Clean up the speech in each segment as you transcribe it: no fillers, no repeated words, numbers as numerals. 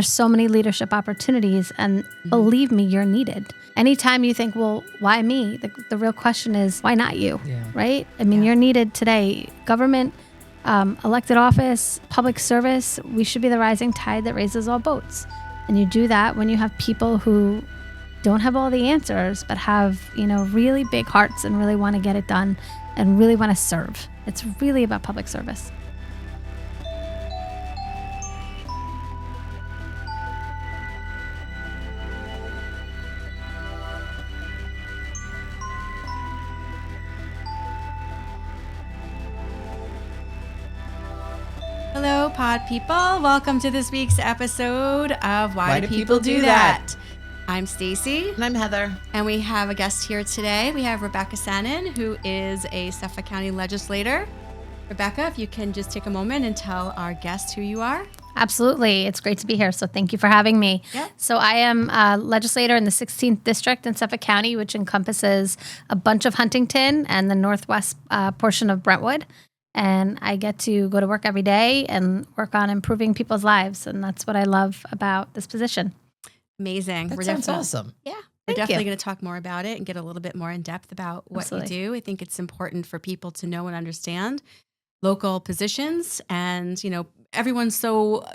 there's so many leadership opportunities, and believe me, you're needed. Anytime you think, well, why me? The real question is, why not you? Yeah. Right? I mean, you're needed today. Government, elected office, public service, we should be the rising tide that raises all boats. And you do that when you have people who don't have all the answers, but have, really big hearts and really want to get it done and really want to serve. It's really about public service. Hello, pod people. Welcome to this week's episode of Why Do People Do That? I'm Stacy. And I'm Heather. And we have a guest here today. We have Rebecca Sanin, who is a Suffolk County Legislator. Rebecca, if you can just take a moment and tell our guest who you are. Absolutely. It's great to be here. So thank you for having me. Yep. So I am a legislator in the 16th District in Suffolk County, which encompasses a bunch of Huntington and the northwest portion of Brentwood. And I get to go to work every day and work on improving people's lives. And that's what I love about this position. Amazing. That sounds awesome. Yeah. We're definitely going to talk more about it and get a little bit more in depth about what you do. I think it's important for people to know and understand local positions. And, everyone's so,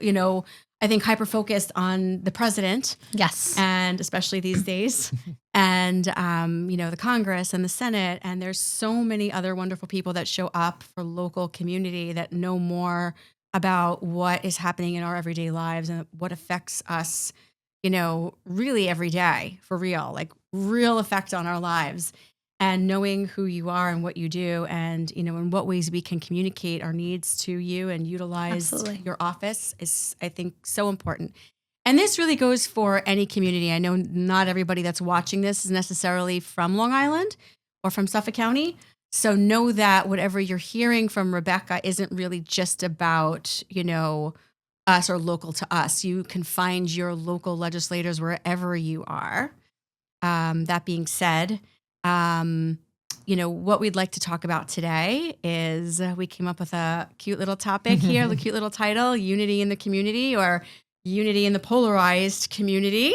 I think hyper-focused on the president. Yes. And especially these days. And, the Congress and the Senate. And there's so many other wonderful people that show up for local community that know more about what is happening in our everyday lives and what affects us, really every day, for real, like real effect on our lives. And knowing who you are and what you do and, in what ways we can communicate our needs to you and utilize your office is, I think, so important. And this really goes for any community. I know not everybody that's watching this is necessarily from Long Island or from Suffolk County. So know that whatever you're hearing from Rebecca isn't really just about, us or local to us. You can find your local legislators wherever you are. That being said, what we'd like to talk about today is we came up with a cute little topic here, the cute little title, Unity in the Community or Unity in the Polarized Community.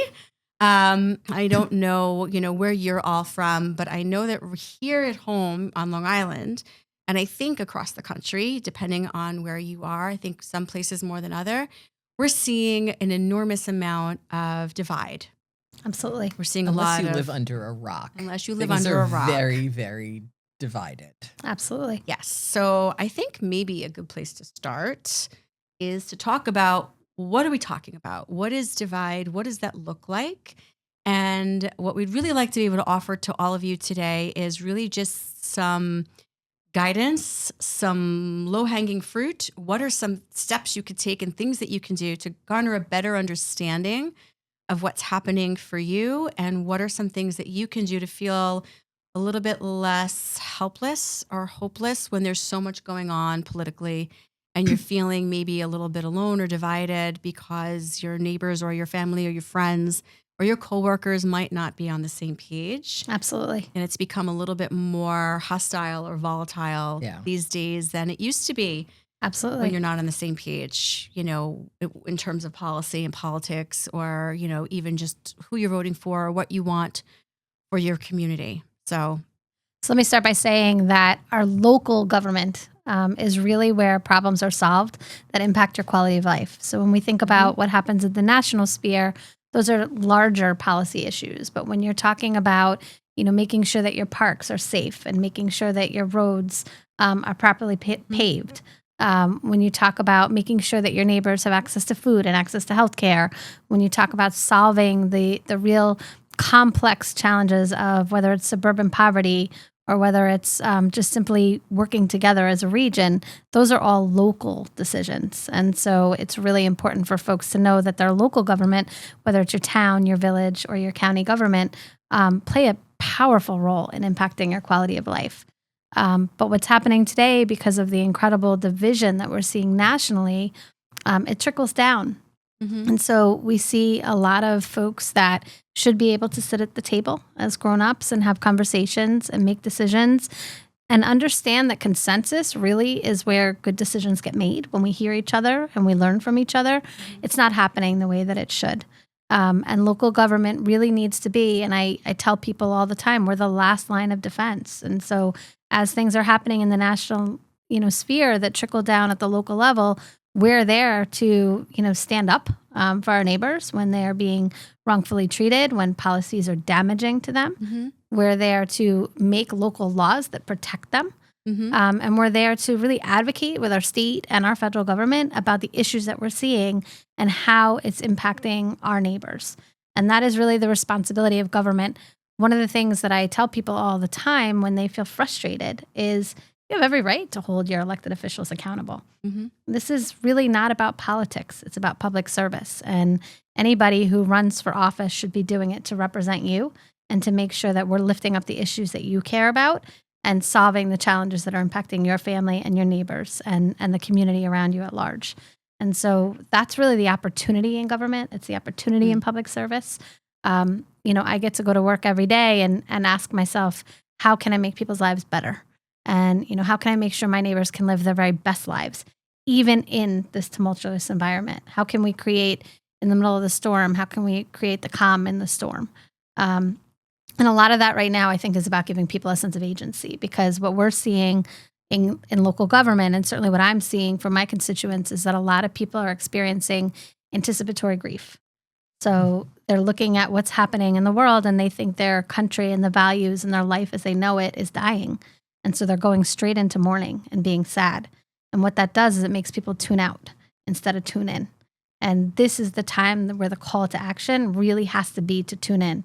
I don't know, where you're all from, but I know that here at home on Long Island, and I think across the country, depending on where you are, I think some places more than other, we're seeing an enormous amount of divide. Absolutely. We're seeing Unless you live under a rock. Unless you live under a rock. Very, very divided. Absolutely. Yes. So I think maybe a good place to start is to talk about what are we talking about? What is divide? What does that look like? And what we'd really like to be able to offer to all of you today is really just some guidance, some low-hanging fruit. What are some steps you could take and things that you can do to garner a better understanding of what's happening for you? And what are some things that you can do to feel a little bit less helpless or hopeless when there's so much going on politically and you're feeling maybe a little bit alone or divided because your neighbors or your family or your friends or your coworkers might not be on the same page. Absolutely. And it's become a little bit more hostile or volatile these days than it used to be. Absolutely. When you're not on the same page, in terms of policy and politics or, even just who you're voting for or what you want for your community. So let me start by saying that our local government is really where problems are solved that impact your quality of life. So when we think about what happens in the national sphere, those are larger policy issues. But when you're talking about, making sure that your parks are safe and making sure that your roads are properly paved, when you talk about making sure that your neighbors have access to food and access to healthcare, when you talk about solving the real complex challenges of whether it's suburban poverty or whether it's just simply working together as a region, those are all local decisions. And so it's really important for folks to know that their local government, whether it's your town, your village, or your county government, play a powerful role in impacting your quality of life. But what's happening today, because of the incredible division that we're seeing nationally, it trickles down. Mm-hmm. And so we see a lot of folks that should be able to sit at the table as grown-ups and have conversations and make decisions. and understand that consensus really is where good decisions get made when we hear each other and we learn from each other. It's not happening the way that it should. And local government really needs to be, and I tell people all the time, we're the last line of defense. And so as things are happening in the national, sphere that trickle down at the local level, we're there to, stand up for our neighbors when they are being wrongfully treated, when policies are damaging to them. Mm-hmm. We're there to make local laws that protect them. Mm-hmm. And we're there to really advocate with our state and our federal government about the issues that we're seeing and how it's impacting our neighbors. And that is really the responsibility of government. One of the things that I tell people all the time when they feel frustrated is you have every right to hold your elected officials accountable. Mm-hmm. This is really not about politics. It's about public service. And anybody who runs for office should be doing it to represent you and to make sure that we're lifting up the issues that you care about and solving the challenges that are impacting your family and your neighbors and the community around you at large. And so that's really the opportunity in government. It's the opportunity in public service. I get to go to work every day and ask myself, how can I make people's lives better? And, how can I make sure my neighbors can live their very best lives, even in this tumultuous environment? How can we create in the middle of the storm? How can we create the calm in the storm? And a lot of that right now, I think, is about giving people a sense of agency, because what we're seeing in local government, and certainly what I'm seeing from my constituents, is that a lot of people are experiencing anticipatory grief. So they're looking at what's happening in the world and they think their country and the values and their life as they know it is dying. And so they're going straight into mourning and being sad. And what that does is it makes people tune out instead of tune in. And this is the time where the call to action really has to be to tune in.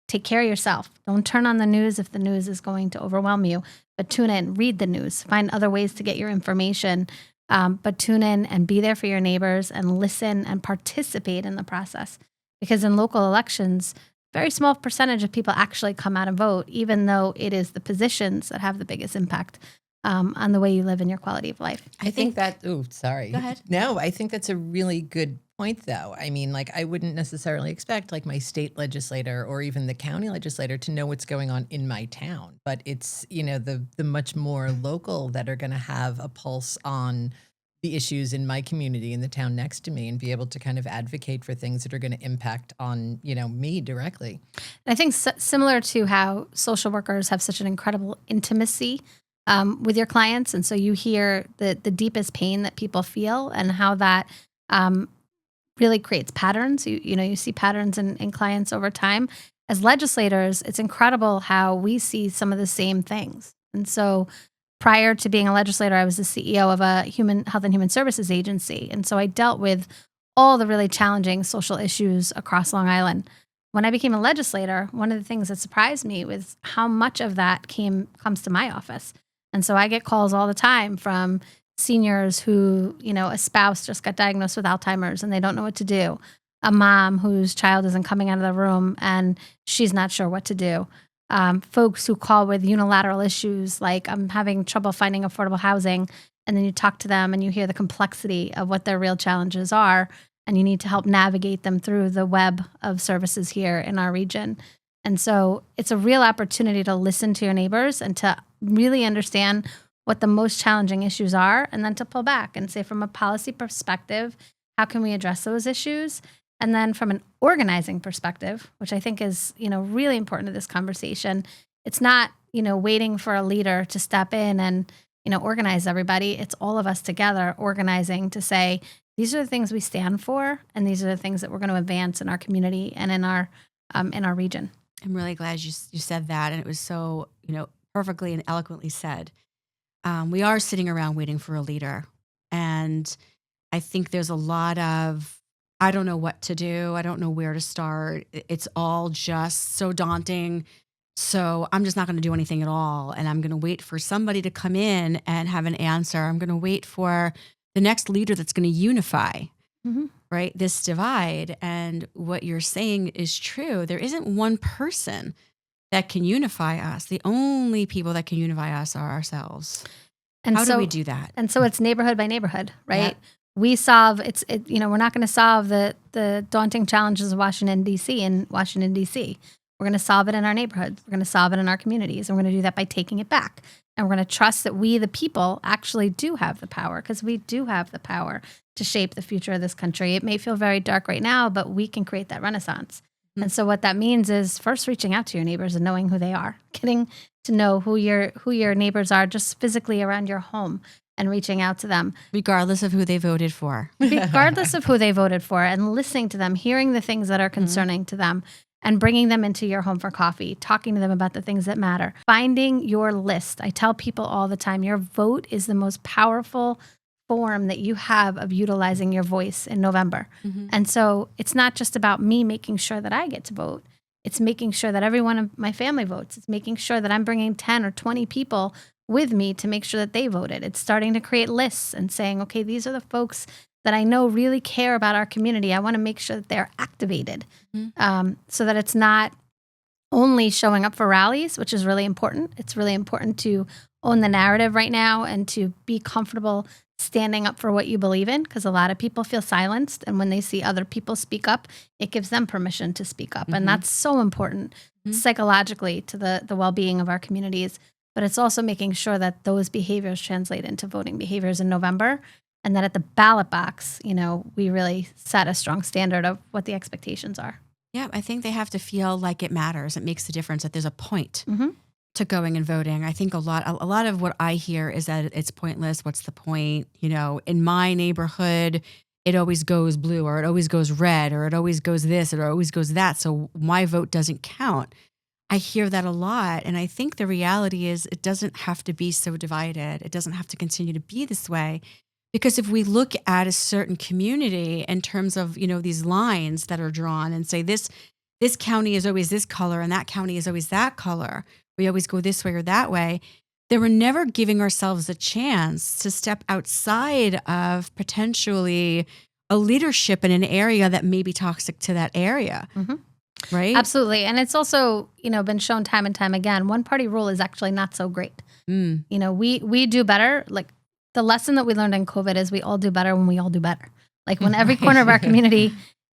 Take care of yourself. Don't turn on the news if the news is going to overwhelm you, but tune in, read the news, find other ways to get your information, but tune in and be there for your neighbors and listen and participate in the process. Because in local elections, very small percentage of people actually come out and vote, even though it is the positions that have the biggest impact on the way you live and your quality of life. I think that, sorry. Go ahead. No, I think that's a really good point, though. I mean, I wouldn't necessarily expect my state legislator or even the county legislator to know what's going on in my town. But it's, the much more local that are going to have a pulse on the issues in my community, in the town next to me, and be able to kind of advocate for things that are going to impact on, me directly. And I think similar to how social workers have such an incredible intimacy with your clients. And so you hear the deepest pain that people feel and how that really creates patterns. You see patterns in clients over time. As legislators, it's incredible how we see some of the same things. And so prior to being a legislator, I was the CEO of a health and human services agency. And so I dealt with all the really challenging social issues across Long Island. When I became a legislator, one of the things that surprised me was how much of that comes to my office. And so I get calls all the time from seniors who, a spouse just got diagnosed with Alzheimer's and they don't know what to do. A mom whose child isn't coming out of the room and she's not sure what to do. Folks who call with unilateral issues like, I'm having trouble finding affordable housing. And then you talk to them and you hear the complexity of what their real challenges are. And you need to help navigate them through the web of services here in our region. And so it's a real opportunity to listen to your neighbors and to really understand what the most challenging issues are, and then to pull back and say, from a policy perspective, how can we address those issues? And then from an organizing perspective, which I think is, really important to this conversation, it's not, waiting for a leader to step in and, organize everybody. It's all of us together organizing to say, these are the things we stand for, and these are the things that we're going to advance in our community and in our region. I'm really glad you said that, and it was so, perfectly and eloquently said. We are sitting around waiting for a leader, and I think there's a lot of, I don't know what to do. I don't know where to start. It's all just so daunting. So I'm just not going to do anything at all. And I'm going to wait for somebody to come in and have an answer. I'm going to wait for the next leader that's going to unify, right, this divide. And what you're saying is true. There isn't one person that can unify us. The only people that can unify us are ourselves. And how do we do that? And so it's neighborhood by neighborhood, right? Yeah. We solve we're not going to solve the daunting challenges of Washington, D.C. in Washington, D.C. We're going to solve it in our neighborhoods. We're going to solve it in our communities. And we're going to do that by taking it back. And we're going to trust that we, the people, actually do have the power, because we do have the power to shape the future of this country. It may feel very dark right now, but we can create that renaissance. Mm-hmm. And so what that means is first reaching out to your neighbors and knowing who they are, getting to know who your neighbors are just physically around your home and reaching out to them. Regardless of who they voted for. Regardless of who they voted for, and listening to them, hearing the things that are concerning to them, and bringing them into your home for coffee, talking to them about the things that matter. Finding your list. I tell people all the time, your vote is the most powerful form that you have of utilizing your voice in November. Mm-hmm. And so it's not just about me making sure that I get to vote. It's making sure that everyone of my family votes. It's making sure that I'm bringing 10 or 20 people with me to make sure that they voted. It's starting to create lists and saying, okay, these are the folks that I know really care about our community. I want to make sure that they're activated, so that it's not only showing up for rallies, which is really important. It's really important to own the narrative right now and to be comfortable standing up for what you believe in, because a lot of people feel silenced. And when they see other people speak up, it gives them permission to speak up. Mm-hmm. And that's so important psychologically to the well-being of our communities. But it's also making sure that those behaviors translate into voting behaviors in November. And that at the ballot box, we really set a strong standard of what the expectations are. Yeah, I think they have to feel like it matters. It makes the difference, that there's a point to going and voting. I think a lot of what I hear is that it's pointless. What's the point? In my neighborhood, it always goes blue, or it always goes red, or it always goes this, or it always goes that. So my vote doesn't count. I hear that a lot. And I think the reality is it doesn't have to be so divided. It doesn't have to continue to be this way. Because if we look at a certain community in terms of, these lines that are drawn and say this county is always this color and that county is always that color, we always go this way or that way, then we're never giving ourselves a chance to step outside of potentially a leadership in an area that may be toxic to that area. Mm-hmm. Right? Absolutely. And it's also, been shown time and time again, one party rule is actually not so great. We do better. Like, the lesson that we learned in COVID is we all do better when we all do better. Like, when every corner of our community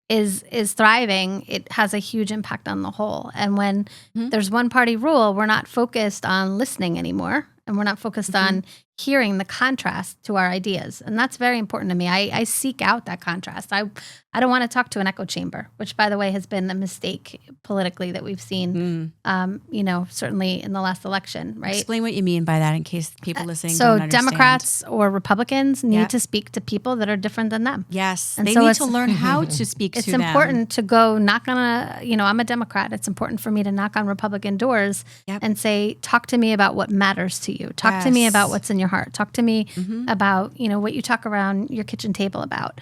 is thriving, it has a huge impact on the whole. And when there's one party rule, we're not focused on listening anymore. And we're not focused on hearing the contrast to our ideas. And that's very important to me. I seek out that contrast. I don't want to talk to an echo chamber, which, by the way, has been a mistake politically that we've seen, certainly in the last election, right? Explain what you mean by that in case people listening don't understand. Democrats or Republicans need to speak to people that are different than them. Yes. And they need to learn how to speak to them. It's important to go knock on I'm a Democrat. It's important for me to knock on Republican doors and say, talk to me about what matters to you. Talk to me about what's in your heart. Talk to me about, what you talk around your kitchen table about,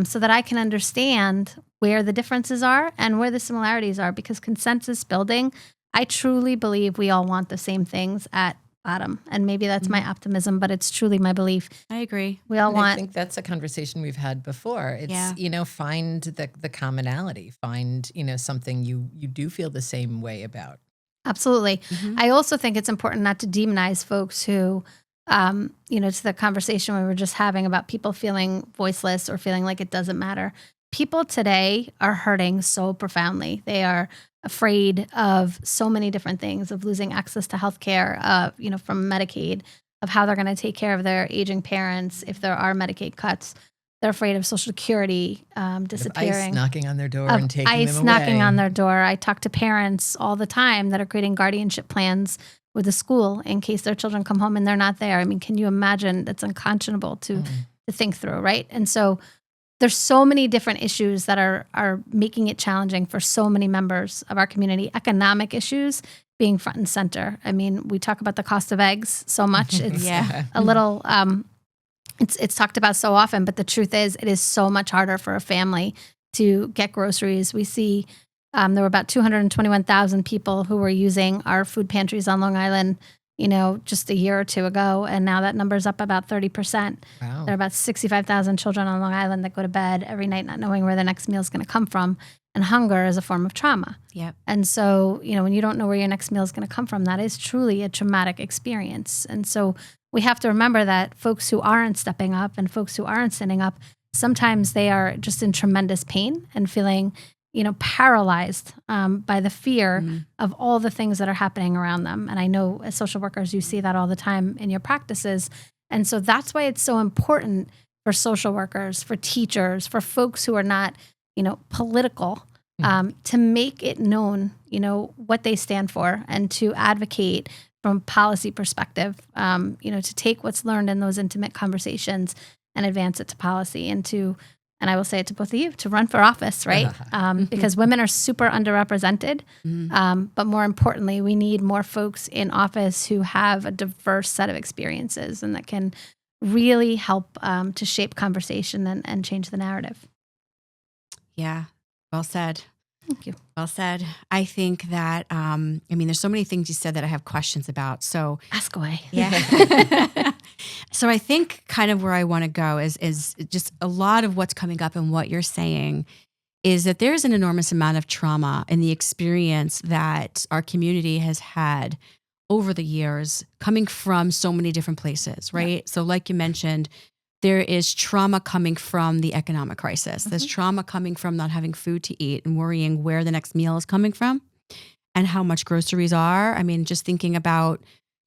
so that I can understand where the differences are and where the similarities are, because consensus building, I truly believe we all want the same things at bottom. And maybe that's my optimism, but it's truly my belief. I agree. We all want. I think that's a conversation we've had before. It's, find the commonality, find, something you do feel the same way about. Absolutely. I also think it's important not to demonize folks who, to the conversation we were just having about people feeling voiceless or feeling like it doesn't matter. People today are hurting so profoundly. They are afraid of so many different things, of losing access to healthcare, from Medicaid, of how they're going to take care of their aging parents if there are Medicaid cuts. They're afraid of Social Security disappearing. ICE knocking on their door and taking them away. ICE knocking on their door. I talk to parents all the time that are creating guardianship plans with the school in case their children come home and they're not there. I mean, can you imagine? That's unconscionable to think through, right? And so there's so many different issues that are making it challenging for so many members of our community. Economic issues being front and center. I mean, we talk about the cost of eggs so much. It's a little... It's talked about so often, but the truth is it is so much harder for a family to get groceries. We see there were about 221,000 people who were using our food pantries on Long Island, just a year or two ago. And now that number's up about 30%. Wow. There are about 65,000 children on Long Island that go to bed every night not knowing where their next meal is going to come from. And hunger is a form of trauma. Yep. And so, when you don't know where your next meal is going to come from, that is truly a traumatic experience. And so we have to remember that folks who aren't stepping up and folks who aren't standing up, sometimes they are just in tremendous pain and feeling paralyzed by the fear of all the things that are happening around them. And I know as social workers, you see that all the time in your practices. And so that's why it's so important for social workers, for teachers, for folks who are not, political, to make it known, what they stand for and to advocate from policy perspective, to take what's learned in those intimate conversations and advance it to policy and I will say it to both of you, to run for office, right? Because women are super underrepresented. But more importantly, we need more folks in office who have a diverse set of experiences and that can really help to shape conversation and change the narrative. Yeah, well said. Thank you. Well said. I think that, there's so many things you said that I have questions about. So ask away. Yeah. So I think kind of where I want to go is just a lot of what's coming up and what you're saying is that there's an enormous amount of trauma in the experience that our community has had over the years coming from so many different places, right? Yeah. So like you mentioned, there is trauma coming from the economic crisis. There's trauma coming from not having food to eat and worrying where the next meal is coming from and how much groceries are. Just thinking about,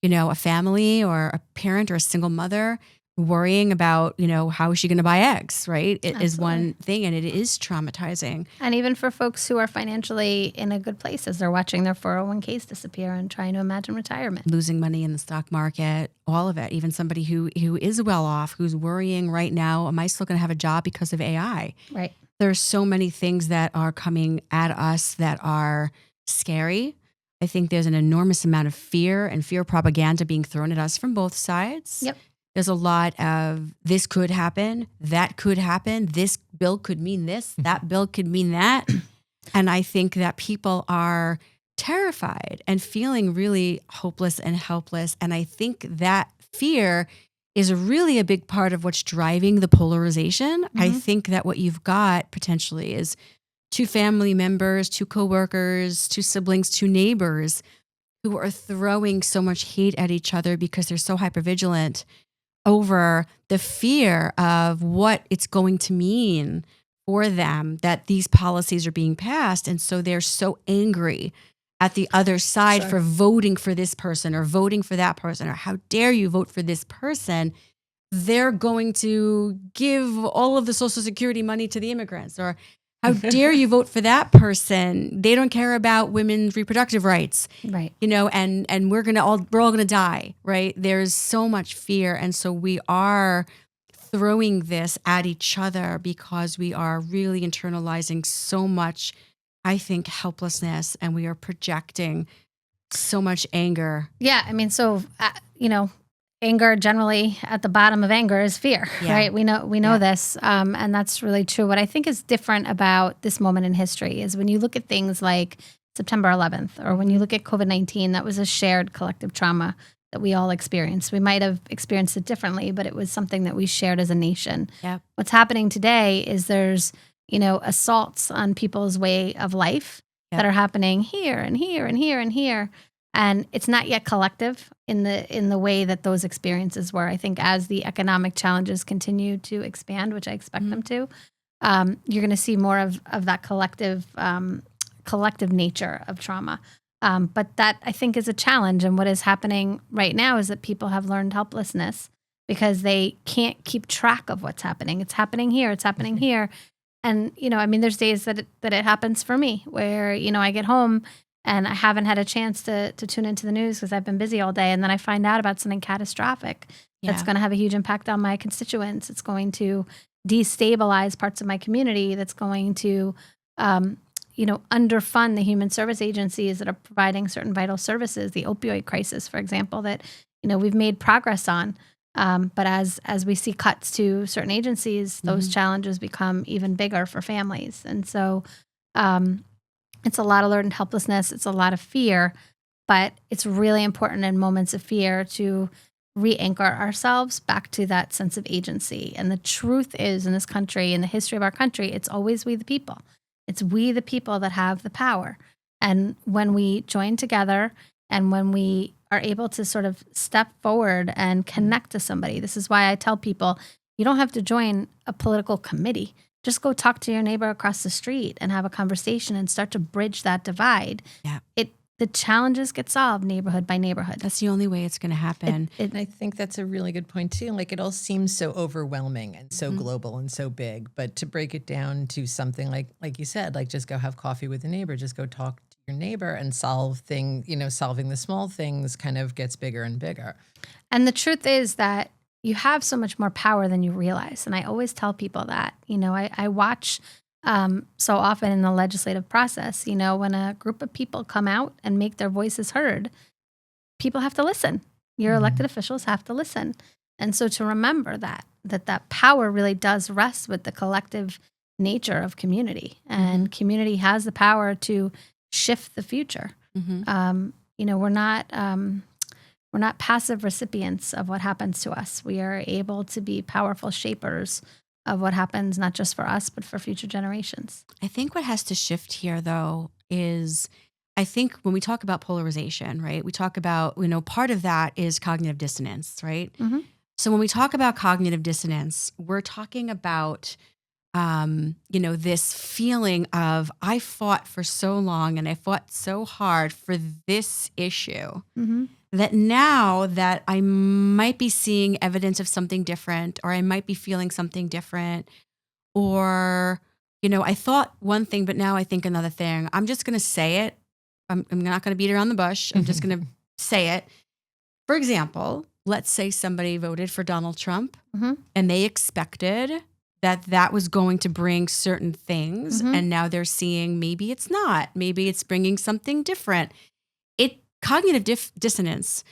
a family or a parent or a single mother worrying about, how is she going to buy eggs, right? It is one thing, and it is traumatizing. And even for folks who are financially in a good place as they're watching their 401ks disappear and trying to imagine retirement. Losing money in the stock market, all of it. Even somebody who is well off, who's worrying right now, am I still going to have a job because of AI? Right. There's so many things that are coming at us that are scary. I think there's an enormous amount of fear and fear propaganda being thrown at us from both sides. Yep. There's a lot of this could happen, that could happen, this bill could mean this, that bill could mean that. And I think that people are terrified and feeling really hopeless and helpless. And I think that fear is really a big part of what's driving the polarization. I think that what you've got potentially is two family members, two coworkers, two siblings, two neighbors who are throwing so much hate at each other because they're so hypervigilant over the fear of what it's going to mean for them that these policies are being passed. And so they're so angry at the other side for voting for this person or voting for that person, or how dare you vote for this person? They're going to give all of the Social Security money to the immigrants, or how dare you vote for that person? They don't care about women's reproductive rights, right? And we're all gonna die, right? There's so much fear, and so we are throwing this at each other because we are really internalizing so much, I think, helplessness, and we are projecting so much anger. Yeah, anger generally at the bottom of anger is fear, right? We know this, and that's really true. What I think is different about this moment in history is when you look at things like September 11th, or when you look at COVID-19, that was a shared collective trauma that we all experienced. We might have experienced it differently, but it was something that we shared as a nation. Yep. What's happening today is there's, assaults on people's way of life that are happening here and here and here and here. And it's not yet collective in the way that those experiences were. I think as the economic challenges continue to expand, which I expect them to, you're going to see more of that collective nature of trauma. But that, I think, is a challenge. And what is happening right now is that people have learned helplessness because they can't keep track of what's happening. It's happening here. It's happening here. And, there's days that it happens for me where, I get home and I haven't had a chance to tune into the news because I've been busy all day. And then I find out about something catastrophic that's going to have a huge impact on my constituents. It's going to destabilize parts of my community. That's going to, underfund the human service agencies that are providing certain vital services. The opioid crisis, for example, that, we've made progress on. But as we see cuts to certain agencies, those challenges become even bigger for families. And so, it's a lot of learned helplessness. It's a lot of fear, but it's really important in moments of fear to re-anchor ourselves back to that sense of agency. And the truth is, in this country, in the history of our country, it's always we the people. It's we the people that have the power. And when we join together and when we are able to sort of step forward and connect to somebody, this is why I tell people, you don't have to join a political committee just go talk to your neighbor across the street and have a conversation and start to bridge that divide. Yeah. The challenges get solved neighborhood by neighborhood. That's the only way it's going to happen. And I think that's a really good point too. Like, it all seems so overwhelming and so global and so big, but to break it down to something like you said, like just go have coffee with a neighbor, just go talk to your neighbor and solving the small things kind of gets bigger and bigger. And the truth is that you have so much more power than you realize. And I always tell people that, I watch so often in the legislative process, when a group of people come out and make their voices heard, people have to listen. Your elected officials have to listen. And so to remember that power really does rest with the collective nature of community, and community has the power to shift the future. We're not passive recipients of what happens to us. We are able to be powerful shapers of what happens, not just for us, but for future generations. I think what has to shift here, though, is I think when we talk about polarization, right, we talk about, part of that is cognitive dissonance, right? So when we talk about cognitive dissonance, we're talking about, this feeling of, I fought for so long and I fought so hard for this issue. That now that I might be seeing evidence of something different, or I might be feeling something different, or, I thought one thing, but now I think another thing. I'm just going to say it. I'm not going to beat around the bush. I'm just going to say it. For example, let's say somebody voted for Donald Trump and they expected that was going to bring certain things. And now they're seeing maybe it's not. Maybe it's bringing something different. Cognitive dissonance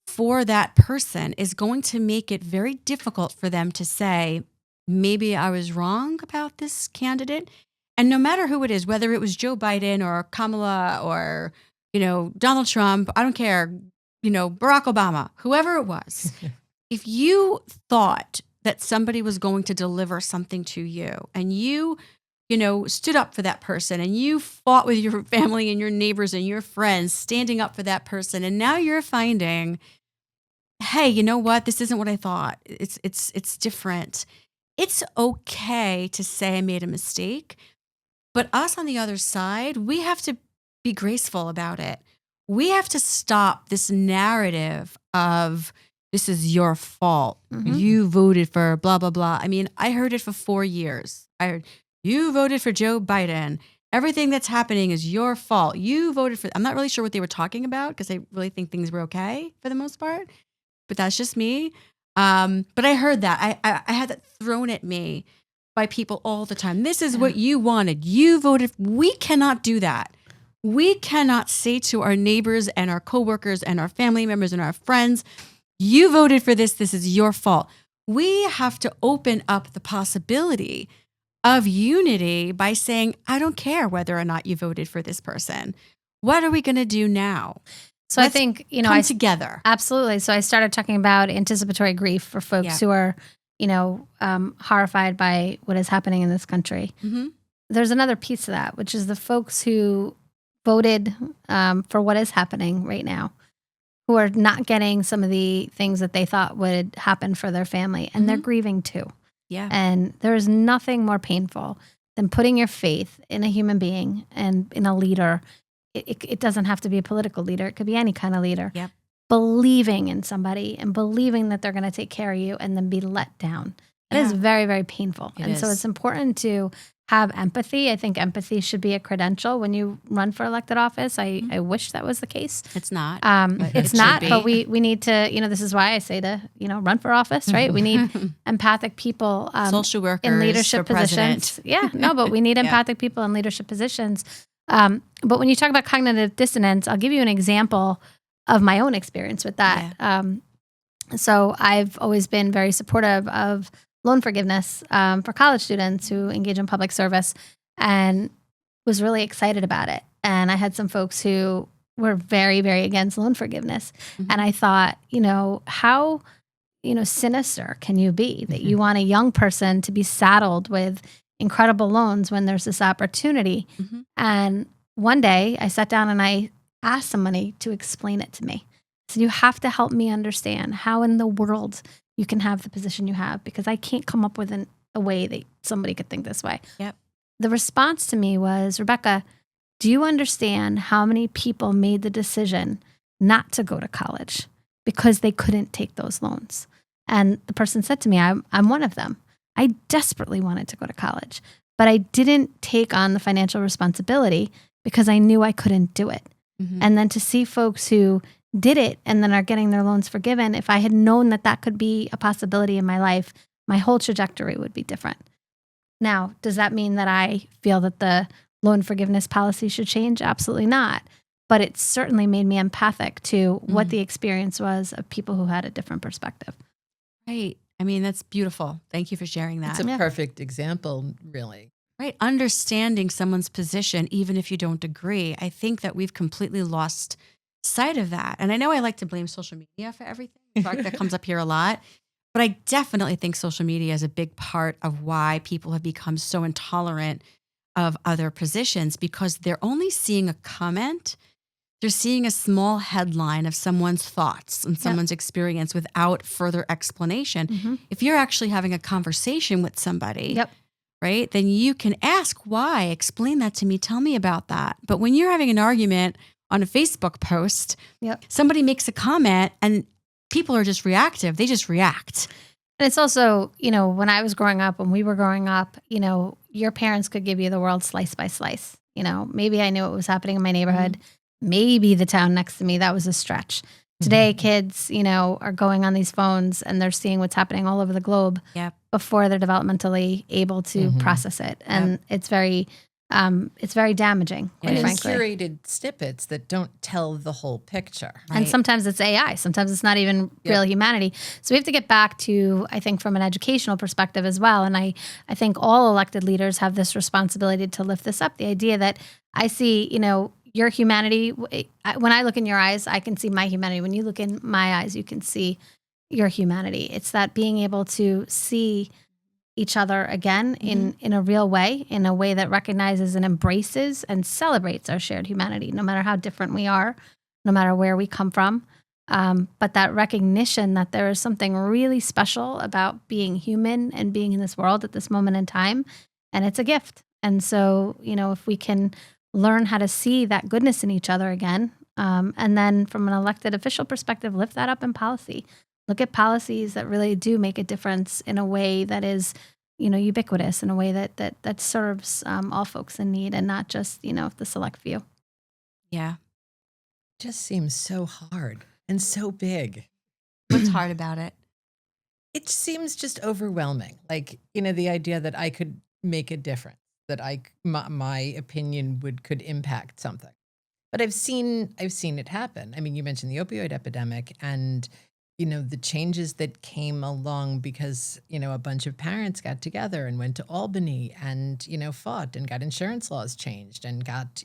for that person is going to make it very difficult for them to say, maybe I was wrong about this candidate. And no matter who it is, whether it was Joe Biden or Kamala or, Donald Trump, I don't care, Barack Obama, whoever it was, if you thought that somebody was going to deliver something to you and you stood up for that person and you fought with your family and your neighbors and your friends standing up for that person. And now you're finding, hey, you know what? This isn't what I thought. It's different. It's okay to say I made a mistake, but us on the other side, we have to be graceful about it. We have to stop this narrative of this is your fault. You voted for blah, blah, blah. I mean, I heard it for 4 years. I heard, you voted for Joe Biden. Everything that's happening is your fault. You voted for, I'm not really sure what they were talking about because I really think things were okay for the most part, but that's just me. But I heard that. I had that thrown at me by people all the time. This is what you wanted. You voted. We cannot do that. We cannot say to our neighbors and our coworkers and our family members and our friends, you voted for this. This is your fault. We have to open up the possibility of unity by saying, I don't care whether or not you voted for this person. What are we going to do now? So I think, come together. Absolutely. So I started talking about anticipatory grief for folks who are, horrified by what is happening in this country. There's another piece of that, which is the folks who voted for what is happening right now, who are not getting some of the things that they thought would happen for their family, and they're grieving too. Yeah. And there is nothing more painful than putting your faith in a human being and in a leader. It doesn't have to be a political leader. It could be any kind of leader. Yep. Believing in somebody and believing that they're going to take care of you and then be let down. It is very, very painful. So it's important to have empathy. I think empathy should be a credential when you run for elected office. I wish that was the case. It's not. It's not, but we need to, this is why I say to, run for office, right? We need empathic people. Social workers in leadership for positions. But we need empathic people in leadership positions. But when you talk about cognitive dissonance, I'll give you an example of my own experience with that. So I've always been very supportive of loan forgiveness for college students who engage in public service, and was really excited about it. And I had some folks who were very, very against loan forgiveness. And I thought, how, sinister can you be that you want a young person to be saddled with incredible loans when there's this opportunity? And one day I sat down and I asked somebody to explain it to me. So you have to help me understand how in the world you can have the position you have, because I can't come up with a way that somebody could think this way. Yep. The response to me was, Rebecca, do you understand how many people made the decision not to go to college because they couldn't take those loans? And the person said to me, I'm one of them. I desperately wanted to go to college, but I didn't take on the financial responsibility because I knew I couldn't do it. Mm-hmm. And then to see folks who did it and then are getting their loans forgiven, if I had known that that could be a possibility in my life, my whole trajectory would be different. Now, does that mean that I feel that the loan forgiveness policy should change? Absolutely not. But it certainly made me empathic to what the experience was of people who had a different perspective. Right. I mean, that's beautiful. Thank you for sharing that. It's a perfect example, really. Right. Understanding someone's position, even if you don't agree. I think that we've completely lost sight of that. And I know I like to blame social media for everything. In fact, that comes up here a lot. But I definitely think social media is a big part of why people have become so intolerant of other positions, because they're only seeing a comment. They're seeing a small headline of someone's thoughts and someone's experience without further explanation. Mm-hmm. If you're actually having a conversation with somebody, Yep. right, then you can ask why, explain that to me, tell me about that. But when you're having an argument on a Facebook post, somebody makes a comment and people are just reactive. They just react. And it's also, when I was growing up, when we were growing up, your parents could give you the world slice by slice. Maybe I knew what was happening in my neighborhood. Maybe the town next to me, that was a stretch. Today, kids, are going on these phones and they're seeing what's happening all over the globe before they're developmentally able to process it. And it's very damaging, quite frankly. Curated snippets that don't tell the whole picture. Right? And sometimes it's AI. Sometimes it's not even real humanity. So we have to get back to, I think, from an educational perspective as well. And I think all elected leaders have this responsibility to lift this up. The idea that I see, your humanity, when I look in your eyes, I can see my humanity. When you look in my eyes, you can see your humanity. It's that being able to see each other again in a real way, in a way that recognizes and embraces and celebrates our shared humanity, no matter how different we are, no matter where we come from. But that recognition that there is something really special about being human and being in this world at this moment in time, and it's a gift. And so, if we can learn how to see that goodness in each other again, and then from an elected official perspective, lift that up in policy. Look at policies that really do make a difference in a way that is, ubiquitous, in a way that serves all folks in need and not just, the select few. Yeah. Just seems so hard and so big. What's hard about it? It seems just overwhelming. Like, the idea that I could make a difference, that my opinion could impact something. But I've seen it happen. I mean, you mentioned the opioid epidemic and, the changes that came along because, a bunch of parents got together and went to Albany and, fought and got insurance laws changed and got,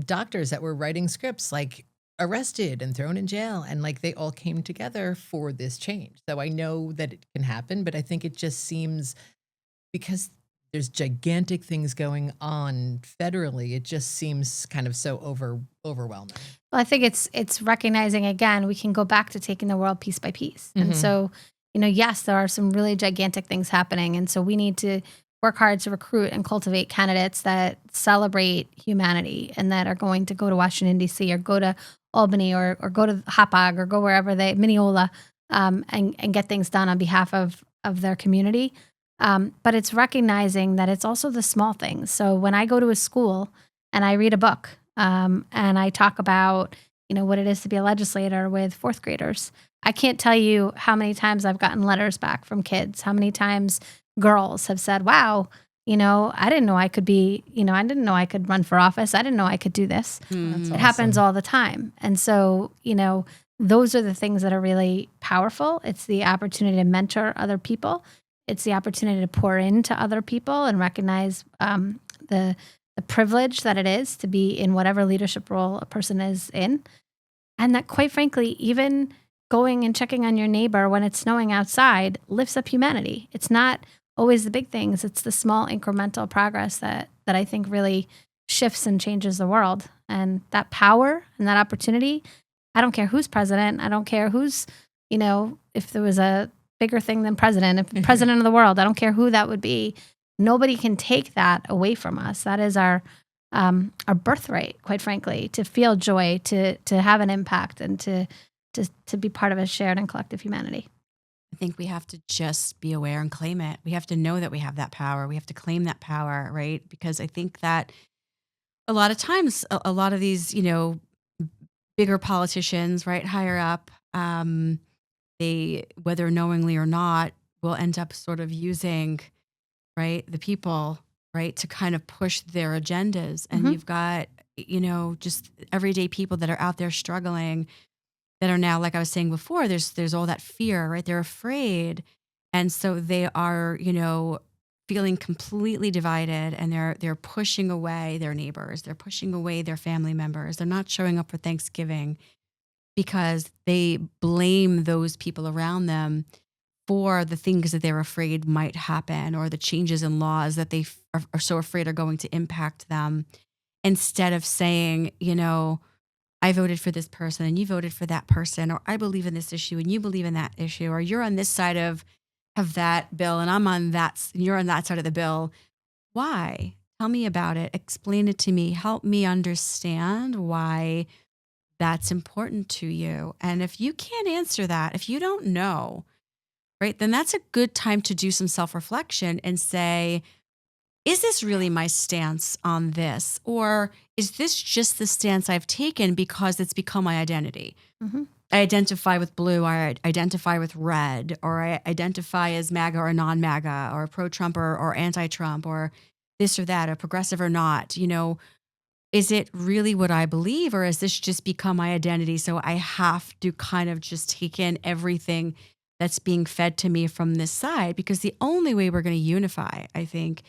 doctors that were writing scripts like arrested and thrown in jail. And like they all came together for this change. So I know that it can happen, but I think it just seems, because there's gigantic things going on federally, it just seems kind of so overwhelming. Well, I think it's recognizing, again, we can go back to taking the world piece by piece. And so, yes, there are some really gigantic things happening. And so we need to work hard to recruit and cultivate candidates that celebrate humanity and that are going to go to Washington, D.C. or go to Albany or go to Hauppauge or go wherever Mineola, and get things done on behalf of their community. But it's recognizing that it's also the small things. So when I go to a school and I read a book, and I talk about, what it is to be a legislator with fourth graders, I can't tell you how many times I've gotten letters back from kids, how many times girls have said, wow, I didn't know I could be, I didn't know I could run for office. I didn't know I could do this. That's It awesome. happens all the time. And so, those are the things that are really powerful. It's the opportunity to mentor other people. It's the opportunity to pour into other people and recognize the privilege that it is to be in whatever leadership role a person is in. And that, quite frankly, even going and checking on your neighbor when it's snowing outside lifts up humanity. It's not always the big things. It's the small incremental progress that I think really shifts and changes the world. And that power and that opportunity, I don't care who's president. I don't care who's, if there was a bigger thing than president. If president of the world, I don't care who that would be. Nobody can take that away from us. That is our birthright, quite frankly, to feel joy, to have an impact, and to be part of a shared and collective humanity. I think we have to just be aware and claim it. We have to know that we have that power. We have to claim that power, right? Because I think that a lot of times, a lot of these, bigger politicians, right, higher up, they, whether knowingly or not, will end up sort of using, right, the people, right, to kind of push their agendas. And you've got, just everyday people that are out there struggling, that are now, like I was saying before, there's all that fear, right? They're afraid. And so they are, feeling completely divided, and they're pushing away their neighbors. They're pushing away their family members. They're not showing up for Thanksgiving because they blame those people around them for the things that they're afraid might happen, or the changes in laws that they are so afraid are going to impact them, instead of saying, I voted for this person and you voted for that person, or I believe in this issue and you believe in that issue, or you're on this side of that bill and I'm on that, and you're on that side of the bill. Why? Tell me about it. Explain it to me. Help me understand why that's important to you. And if you can't answer that, if you don't know, right, then that's a good time to do some self-reflection and say, is this really my stance on this? Or is this just the stance I've taken because it's become my identity? I identify with blue, I identify with red, or I identify as MAGA or non-MAGA, or pro-Trump or anti-Trump, or this or that, or progressive or not. Is it really what I believe, or has this just become my identity? So I have to kind of just take in everything that's being fed to me from this side, because the only way we're going to unify, I think,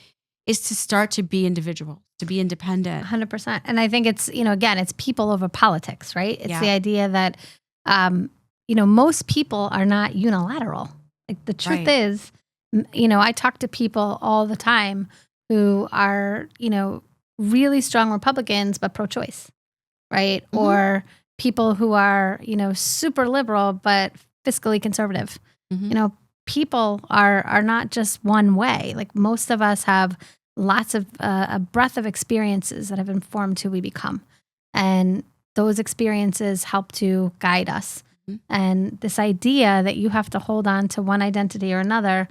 is to start to be individual, to be independent. 100%. And I think it's, again, it's people over politics, right? It's the idea that, most people are not unilateral. Like, the truth is, I talk to people all the time who are, really strong Republicans, but pro-choice, right? Or people who are, super liberal, but fiscally conservative. People are not just one way. Like, most of us have lots of a breadth of experiences that have informed who we become. And those experiences help to guide us. And this idea that you have to hold on to one identity or another,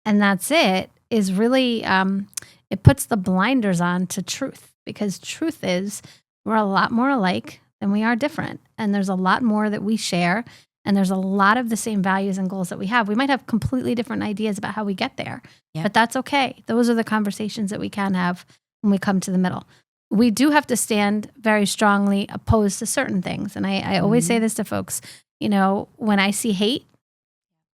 and that's it, is really, it puts the blinders on to truth. Because truth is, we're a lot more alike than we are different. And there's a lot more that we share. And there's a lot of the same values and goals that we have. We might have completely different ideas about how we get there, but that's okay. Those are the conversations that we can have when we come to the middle. We do have to stand very strongly opposed to certain things. And I always say this to folks, when I see hate,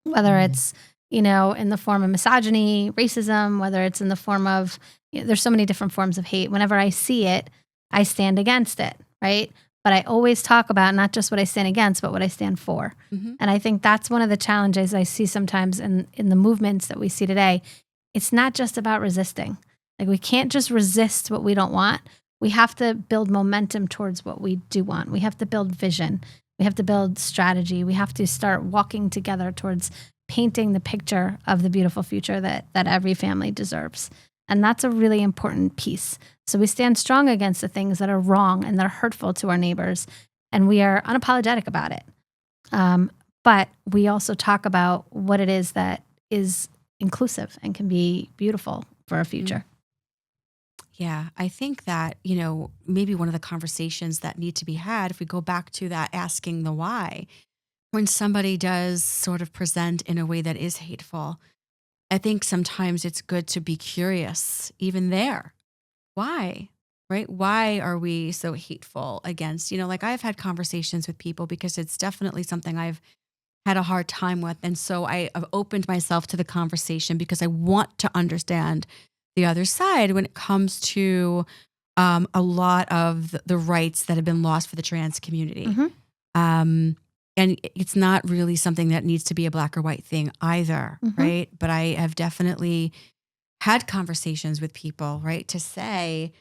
whether it's, in the form of misogyny, racism, whether it's in the form of, there's so many different forms of hate. Whenever I see it, I stand against it, right? But I always talk about not just what I stand against, but what I stand for. And I think that's one of the challenges I see sometimes in the movements that we see today. It's not just about resisting. Like, we can't just resist what we don't want. We have to build momentum towards what we do want. We have to build vision. We have to build strategy. We have to start walking together towards painting the picture of the beautiful future that every family deserves. And that's a really important piece. So we stand strong against the things that are wrong and that are hurtful to our neighbors, and we are unapologetic about it. But we also talk about what it is that is inclusive and can be beautiful for our future. Yeah, I think that, maybe one of the conversations that need to be had, if we go back to that asking the why, when somebody does sort of present in a way that is hateful, I think sometimes it's good to be curious, even there. Why? Right? Why are we so hateful against, like, I've had conversations with people because it's definitely something I've had a hard time with. And so I've opened myself to the conversation because I want to understand the other side when it comes to a lot of the rights that have been lost for the trans community. And it's not really something that needs to be a black or white thing either, right? But I have definitely had conversations with people, right, to say,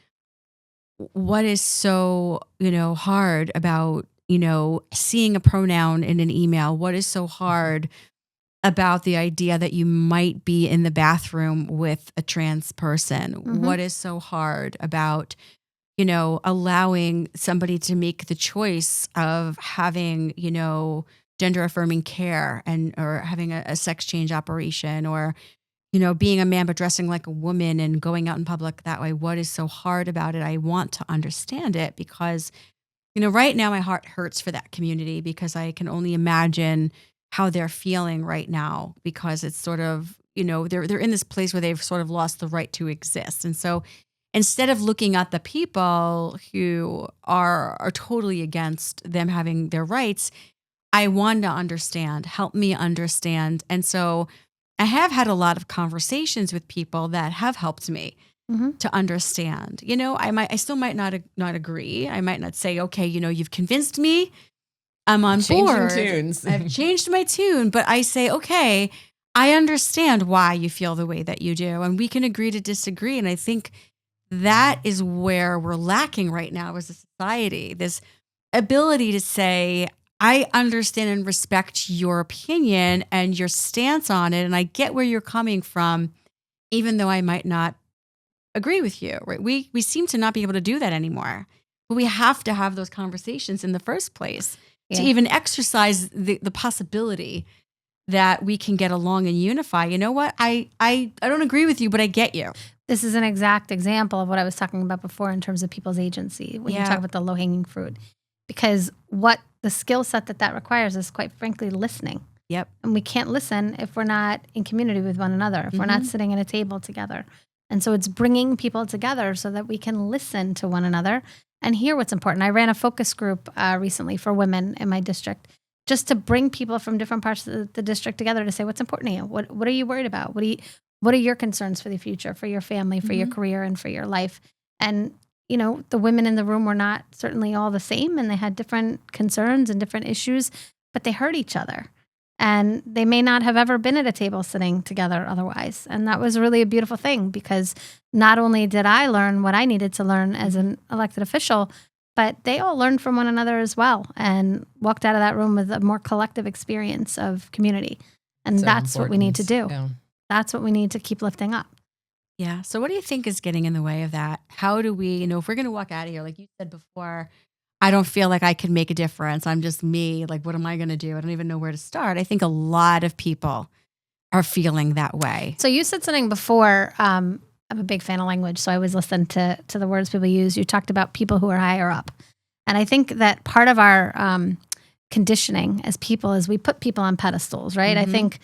what is so, hard about, seeing a pronoun in an email? What is so hard about the idea that you might be in the bathroom with a trans person? What is so hard about, allowing somebody to make the choice of having, gender affirming care or having a sex change operation, or, being a man but dressing like a woman and going out in public that way? What is so hard about it? I want to understand it because, right now my heart hurts for that community because I can only imagine how they're feeling right now, because it's sort of, they're in this place where they've sort of lost the right to exist. And so instead of looking at the people who are totally against them having their rights, I want to understand, help me understand. And so I have had a lot of conversations with people that have helped me to understand. I still might not agree. I might not say, okay, you've convinced me, I'm on board. Tunes. I've changed my tune, but I say, okay, I understand why you feel the way that you do, and we can agree to disagree. And I think that is where we're lacking right now as a society, this ability to say, I understand and respect your opinion and your stance on it, and I get where you're coming from, even though I might not agree with you. Right? We seem to not be able to do that anymore, but we have to have those conversations in the first place to even exercise the possibility that we can get along and unify. You know what? I don't agree with you, but I get you. This is an exact example of what I was talking about before in terms of people's agency when you talk about the low-hanging fruit. Because what the skill set that requires is, quite frankly, listening. Yep. And we can't listen if we're not in community with one another, if we're not sitting at a table together. And so it's bringing people together so that we can listen to one another and hear what's important. I ran a focus group recently for women in my district, just to bring people from different parts of the district together to say, what's important to you? What are you worried about? What are your concerns for the future, for your family, for your career, and for your life? And, the women in the room were not certainly all the same, and they had different concerns and different issues, but they heard each other. And they may not have ever been at a table sitting together otherwise. And that was really a beautiful thing, because not only did I learn what I needed to learn as an elected official, but they all learned from one another as well and walked out of that room with a more collective experience of community. And So that's what we need to do. Yeah. That's what we need to keep lifting up. Yeah. So what do you think is getting in the way of that? How do we, if we're going to walk out of here, like you said before, I don't feel like I can make a difference. I'm just me. Like, what am I going to do? I don't even know where to start. I think a lot of people are feeling that way. So you said something before. I'm a big fan of language, so I always listen to the words people use. You talked about people who are higher up. And I think that part of our conditioning as people is we put people on pedestals, right? I think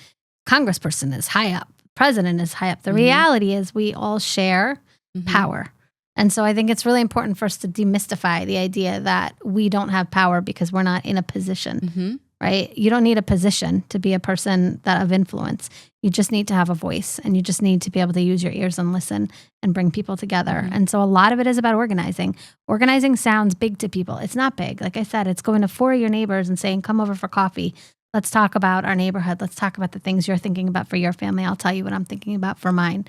congressperson is high up. President is high up. The reality is we all share power. And so I think it's really important for us to demystify the idea that we don't have power because we're not in a position, right? You don't need a position to be a person of influence. You just need to have a voice, and you just need to be able to use your ears and listen and bring people together. And so a lot of it is about organizing. Organizing sounds big to people. It's not big. Like I said, it's going to 4 of your neighbors and saying, come over for coffee. Let's talk about our neighborhood. Let's talk about the things you're thinking about for your family. I'll tell you what I'm thinking about for mine.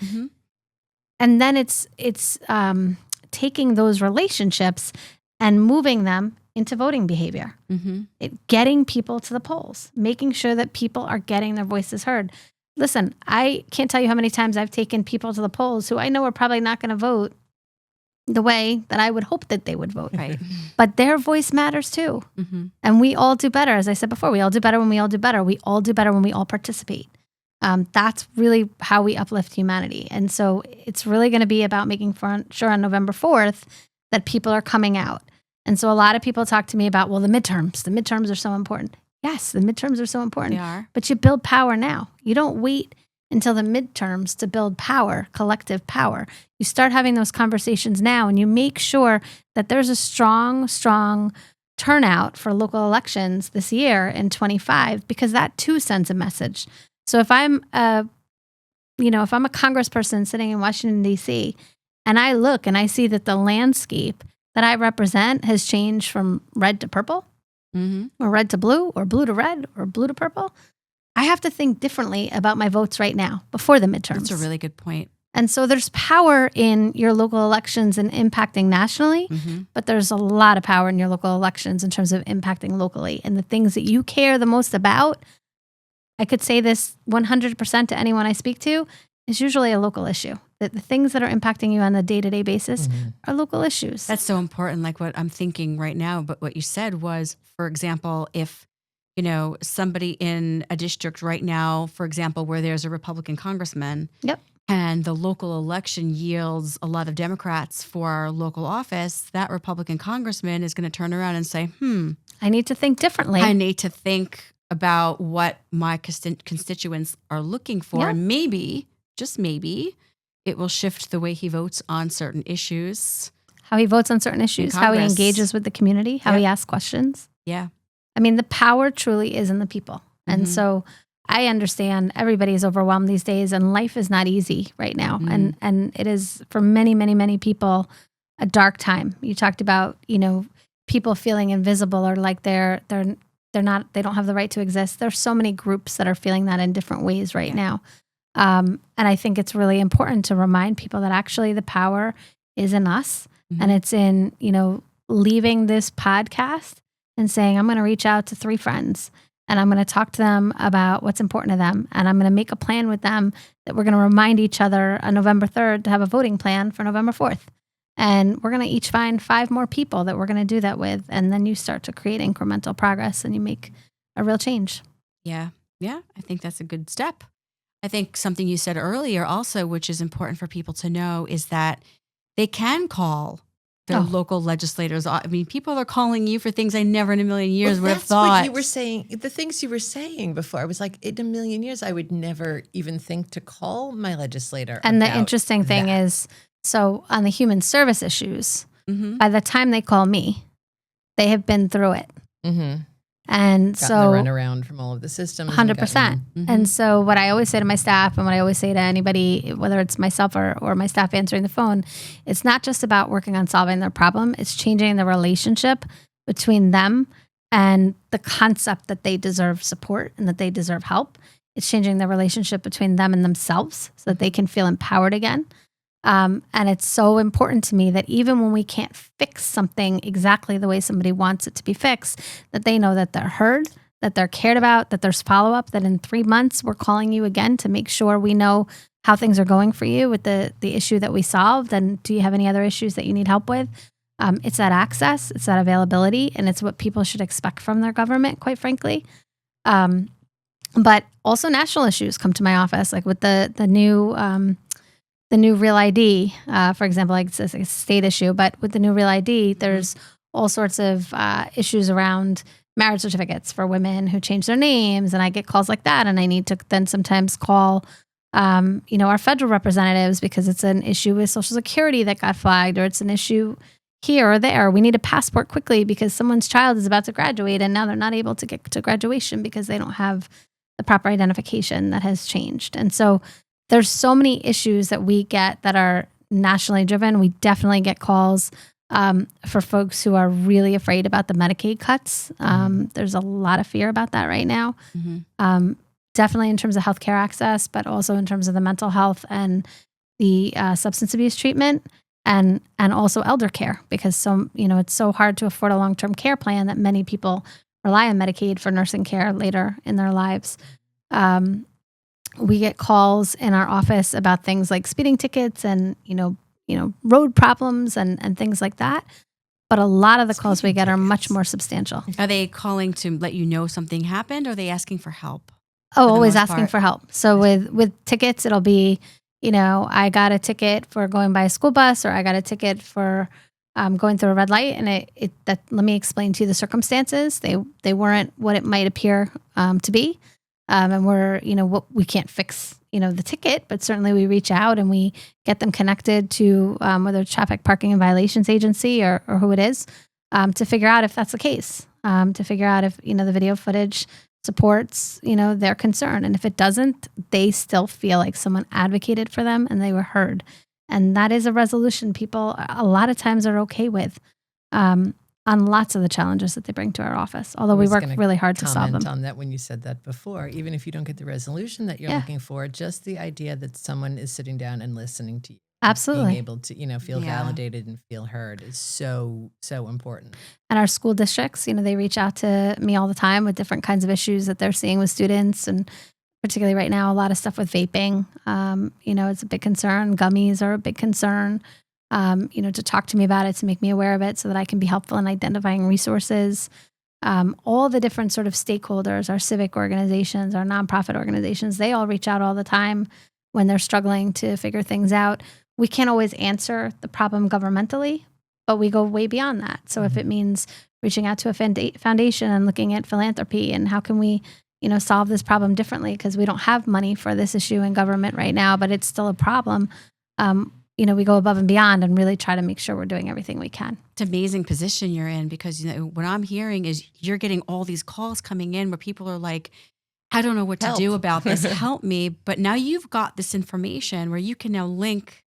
And then it's taking those relationships and moving them into voting behavior, getting people to the polls, making sure that people are getting their voices heard. Listen, I can't tell you how many times I've taken people to the polls who I know are probably not going to vote the way that I would hope that they would vote. Right. But their voice matters too. And we all do better. As I said before, we all do better when we all do better. We all do better when we all participate. That's really how we uplift humanity. And so it's really going to be about making sure on November 4th that people are coming out. And so a lot of people talk to me about, well, the midterms are so important. Yes, the midterms are so important. They are. But you build power now. You don't wait until the midterms to build power, collective power. You start having those conversations now, and you make sure that there's a strong turnout for local elections this year in 25, because that too sends a message. So if I'm a congressperson sitting in Washington, D.C., and I look and I see that the landscape that I represent has changed from red to purple, or red to blue, or blue to red, or blue to purple, I have to think differently about my votes right now before the midterms. That's a really good point. And so there's power in your local elections and impacting nationally, but there's a lot of power in your local elections in terms of impacting locally. And the things that you care the most about, I could say this 100% to anyone I speak to, is usually a local issue. That the things that are impacting you on the day-to-day basis are local issues. That's so important. Like what I'm thinking right now, but what you said was, for example, if, somebody in a district right now, for example, where there's a Republican congressman Yep. and the local election yields a lot of Democrats for our local office, that Republican congressman is going to turn around and say, I need to think differently. I need to think about what my constituents are looking for. Yeah. And maybe, just maybe, it will shift the way he votes on certain issues. How he votes on certain issues, how he engages with the community, how he asks questions. Yeah. I mean, the power truly is in the people. And so I understand everybody is overwhelmed these days, and life is not easy right now. And it is, for many, many, many people, a dark time. You talked about, people feeling invisible, or like they don't have the right to exist. There's so many groups that are feeling that in different ways right now. And I think it's really important to remind people that actually the power is in us, and it's in, leaving this podcast and saying, I'm going to reach out to 3 friends and I'm going to talk to them about what's important to them. And I'm going to make a plan with them that we're going to remind each other on November 3rd to have a voting plan for November 4th. And we're going to each find 5 more people that we're going to do that with. And then you start to create incremental progress and you make a real change. Yeah. Yeah. I think that's a good step. I think something you said earlier also, which is important for people to know, is that they can call their local legislators. I mean, people are calling you for things I never in a million years would have thought. That's what you were saying. The things you were saying before, I was like, in a million years, I would never even think to call my legislator. And the interesting thing is, so on the human service issues, by the time they call me, they have been through it. And gotten so the run around from all of the systems. 100%. And so what I always say to my staff, and what I always say to anybody, whether it's myself or my staff answering the phone, it's not just about working on solving their problem. It's changing the relationship between them and the concept that they deserve support and that they deserve help. It's changing the relationship between them and themselves so that they can feel empowered again. And it's so important to me that even when we can't fix something exactly the way somebody wants it to be fixed, that they know that they're heard, that they're cared about, that there's follow-up, that in 3 months we're calling you again to make sure we know how things are going for you with the issue that we solved. And do you have any other issues that you need help with? It's that access, it's that availability, and it's what people should expect from their government, quite frankly. But also national issues come to my office, like with the new Real ID, for example, like it's a state issue, but with the new Real ID, there's all sorts of issues around marriage certificates for women who change their names. And I get calls like that. And I need to then sometimes call, our federal representatives because it's an issue with Social Security that got flagged, or it's an issue here or there. We need a passport quickly because someone's child is about to graduate and now they're not able to get to graduation because they don't have the proper identification that has changed. And so there's so many issues that we get that are nationally driven. We definitely get calls for folks who are really afraid about the Medicaid cuts. There's a lot of fear about that right now. Definitely in terms of healthcare access, but also in terms of the mental health and the substance abuse treatment, and also elder care, because it's so hard to afford a long-term care plan that many people rely on Medicaid for nursing care later in their lives. We get calls in our office about things like speeding tickets and, road problems and things like that. But a lot of the calls we get are much more substantial. Are they calling to let you know something happened, or are they asking for help? Oh, always asking for help. So with tickets, it'll be, I got a ticket for going by a school bus, or I got a ticket for going through a red light. And let me explain to you the circumstances. They weren't what it might appear to be. And we can't fix, the ticket, but certainly we reach out and we get them connected to whether it's Traffic Parking and Violations Agency or who it is, to figure out if that's the case, to figure out if, the video footage supports, their concern. And if it doesn't, they still feel like someone advocated for them and they were heard. And that is a resolution people a lot of times are okay with. On lots of the challenges that they bring to our office, although we work really hard to solve them. On that, when you said that before, even if you don't get the resolution that you're looking for, just the idea that someone is sitting down and listening to you Absolutely. being able to, feel validated and feel heard is so, so important. And our school districts, they reach out to me all the time with different kinds of issues that they're seeing with students. And particularly right now, a lot of stuff with vaping, it's a big concern. Gummies are a big concern. To talk to me about it, to make me aware of it so that I can be helpful in identifying resources. All the different sort of stakeholders, our civic organizations, our nonprofit organizations, they all reach out all the time when they're struggling to figure things out. We can't always answer the problem governmentally, but we go way beyond that. So if it means reaching out to a foundation and looking at philanthropy and how can we, solve this problem differently because we don't have money for this issue in government right now, but it's still a problem. We go above and beyond and really try to make sure we're doing everything we can. It's an amazing position you're in because what I'm hearing is you're getting all these calls coming in where people are like, I don't know what to do about this. Help me. But now you've got this information where you can now link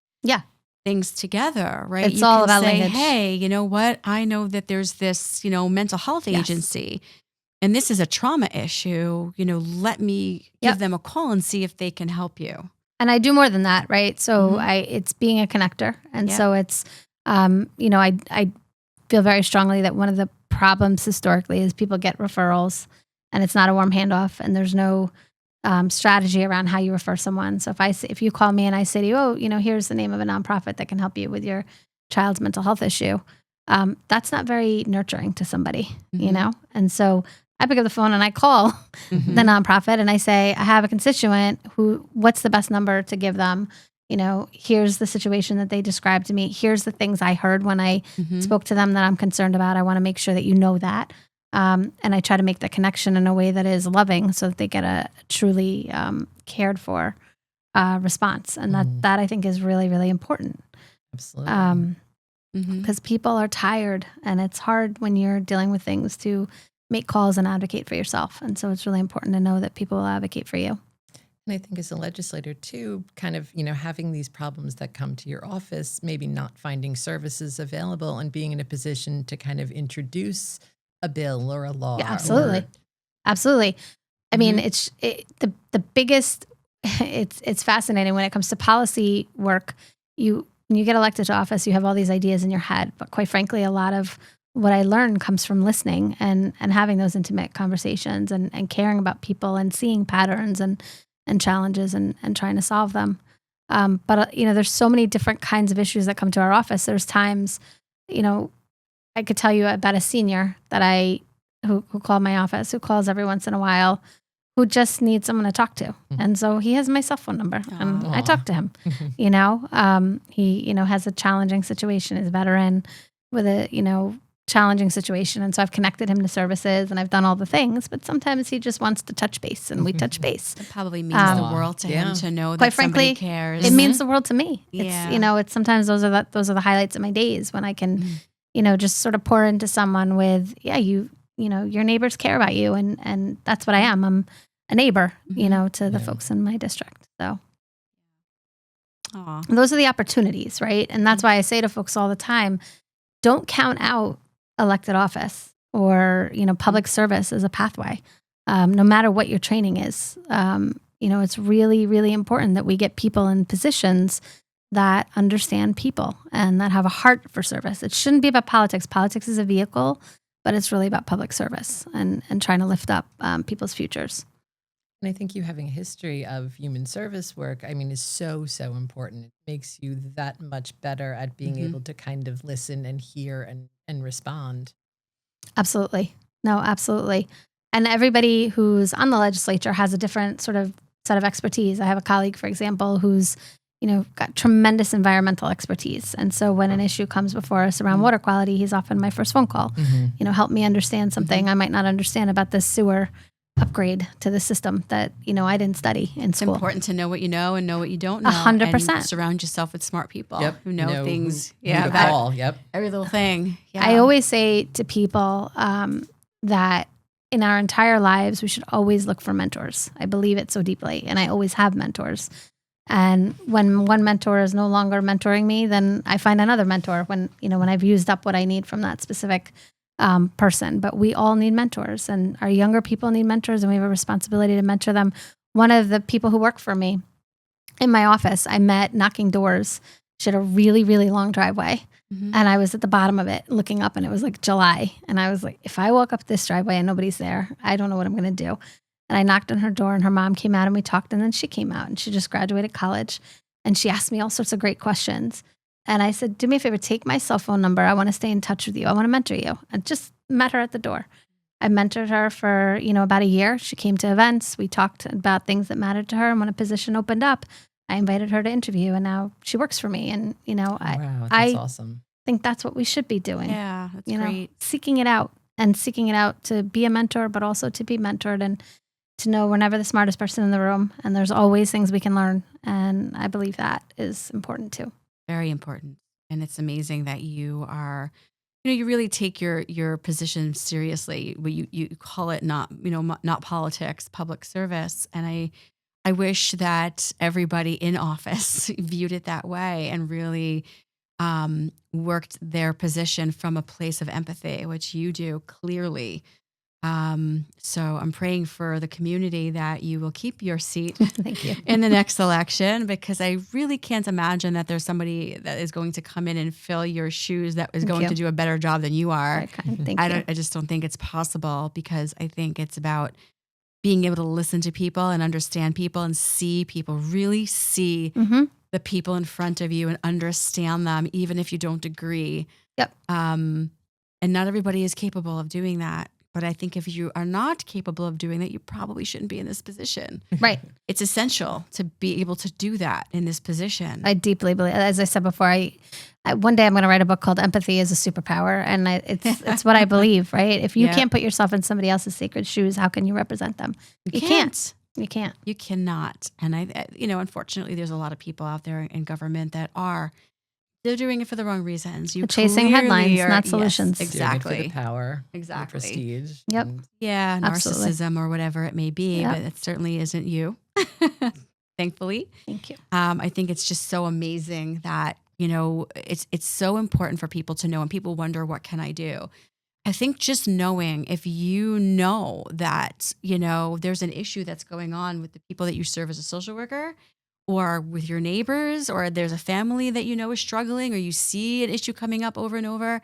things together, right? It's all about linkage. Hey, you know what? I know that there's this, mental health agency and this is a trauma issue. Let me give them a call and see if they can help you. And I do more than that, right? So it's being a connector. And so it's, I feel very strongly that one of the problems historically is people get referrals and it's not a warm handoff and there's no strategy around how you refer someone. So if you call me and I say to you, here's the name of a nonprofit that can help you with your child's mental health issue, that's not very nurturing to somebody, And so I pick up the phone and I call the nonprofit and I say, I have a constituent what's the best number to give them? Here's the situation that they described to me. Here's the things I heard when I spoke to them that I'm concerned about. I want to make sure that you know that. And I try to make the connection in a way that is loving so that they get a truly cared for response. And that I think is really, really important. Absolutely. Because people are tired and it's hard when you're dealing with things to make calls and advocate for yourself. And so it's really important to know that people will advocate for you. And I think as a legislator too, kind of, having these problems that come to your office, maybe not finding services available and being in a position to kind of introduce a bill or a law. Yeah, absolutely. Absolutely. I mean, the biggest, it's fascinating when it comes to policy work. When you get elected to office, you have all these ideas in your head, but quite frankly, a lot of what I learned comes from listening and having those intimate conversations and caring about people and seeing patterns and challenges and trying to solve them. But there's so many different kinds of issues that come to our office. There's times, I could tell you about a senior that who called my office, who calls every once in a while, who just needs someone to talk to. And so he has my cell phone number and I talk to him, he, has a challenging situation, is a veteran with a, challenging situation. And so I've connected him to services and I've done all the things, but sometimes he just wants to touch base and we touch base. It probably means the world to him to know that quite frankly, somebody cares. It means the world to me. Yeah. It's sometimes those are the highlights of my days when I can, just sort of pour into someone with, your neighbors care about you. And that's what I am. I'm a neighbor, to the folks in my district. So those are the opportunities, right? And that's why I say to folks all the time, don't count out elected office or, public service as a pathway. No matter what your training is, it's really, really important that we get people in positions that understand people and that have a heart for service. It shouldn't be about politics. Politics is a vehicle, but it's really about public service and trying to lift up people's futures. And I think you having a history of human service work, is so, so important. It makes you that much better at being able to kind of listen and hear and respond. Absolutely. No, absolutely. And everybody who's on the legislature has a different sort of set of expertise. I have a colleague, for example, who's, got tremendous environmental expertise. And so when an issue comes before us around water quality, he's often my first phone call. Help me understand something I might not understand about this sewer upgrade to the system that, I didn't study in school. It's important to know what you know and know what you don't know. 100%. And surround yourself with smart people who know things. Who to call. Yep. Every little thing. Yeah. I always say to people that in our entire lives, we should always look for mentors. I believe it so deeply, and I always have mentors. And when one mentor is no longer mentoring me, then I find another mentor when I've used up what I need from that specific person. But we all need mentors, and our younger people need mentors, and we have a responsibility to mentor them. One of the people who work for me in my office, I met knocking doors. She had a really, really long driveway. And I was at the bottom of it looking up, and it was like July. And I was like, if I walk up this driveway and nobody's there, I don't know what I'm going to do. And I knocked on her door, and her mom came out, and we talked, and then she came out, and she just graduated college. And she asked me all sorts of great questions. And I said, do me a favor, take my cell phone number. I want to stay in touch with you. I want to mentor you. I just met her at the door. I mentored her for, about a year. She came to events. We talked about things that mattered to her. And when a position opened up, I invited her to interview, and now she works for me. And, wow, that's awesome. I think that's what we should be doing. Yeah, that's great. Seeking it out to be a mentor, but also to be mentored and to know we're never the smartest person in the room. And there's always things we can learn. And I believe that is important too. Very important. And it's amazing that you are, you really take your position seriously. You call it not politics, public service. And I wish that everybody in office viewed it that way and really worked their position from a place of empathy, which you do clearly. So I'm praying for the community that you will keep your seat Thank you. in the next election, because I really can't imagine that there's somebody that is going to come in and fill your shoes that is going to do a better job than you are. Thank you. I just don't think it's possible, because I think it's about being able to listen to people and understand people and see people, really see the people in front of you and understand them, even if you don't agree. Yep. And not everybody is capable of doing that. But I think if you are not capable of doing that, you probably shouldn't be in this position. Right. It's essential to be able to do that in this position. I deeply believe, as I said before, I one day I'm going to write a book called Empathy is a Superpower. And it's what I believe, right? If you can't put yourself in somebody else's sacred shoes, how can you represent them? You can't. You can't. You cannot. And unfortunately, there's a lot of people out there in government that they're doing it for the wrong reasons. They're chasing headlines, not solutions. Yes, exactly. Doing it for the power, exactly. the prestige. Yep. Yeah, Absolutely. narcissism or whatever it may be, but it certainly isn't you. Thankfully. Thank you. I think it's just so amazing that, it's so important for people to know, and people wonder, what can I do? I think just knowing, if you know that, there's an issue that's going on with the people that you serve as a social worker, or with your neighbors, or there's a family that is struggling, or you see an issue coming up over and over,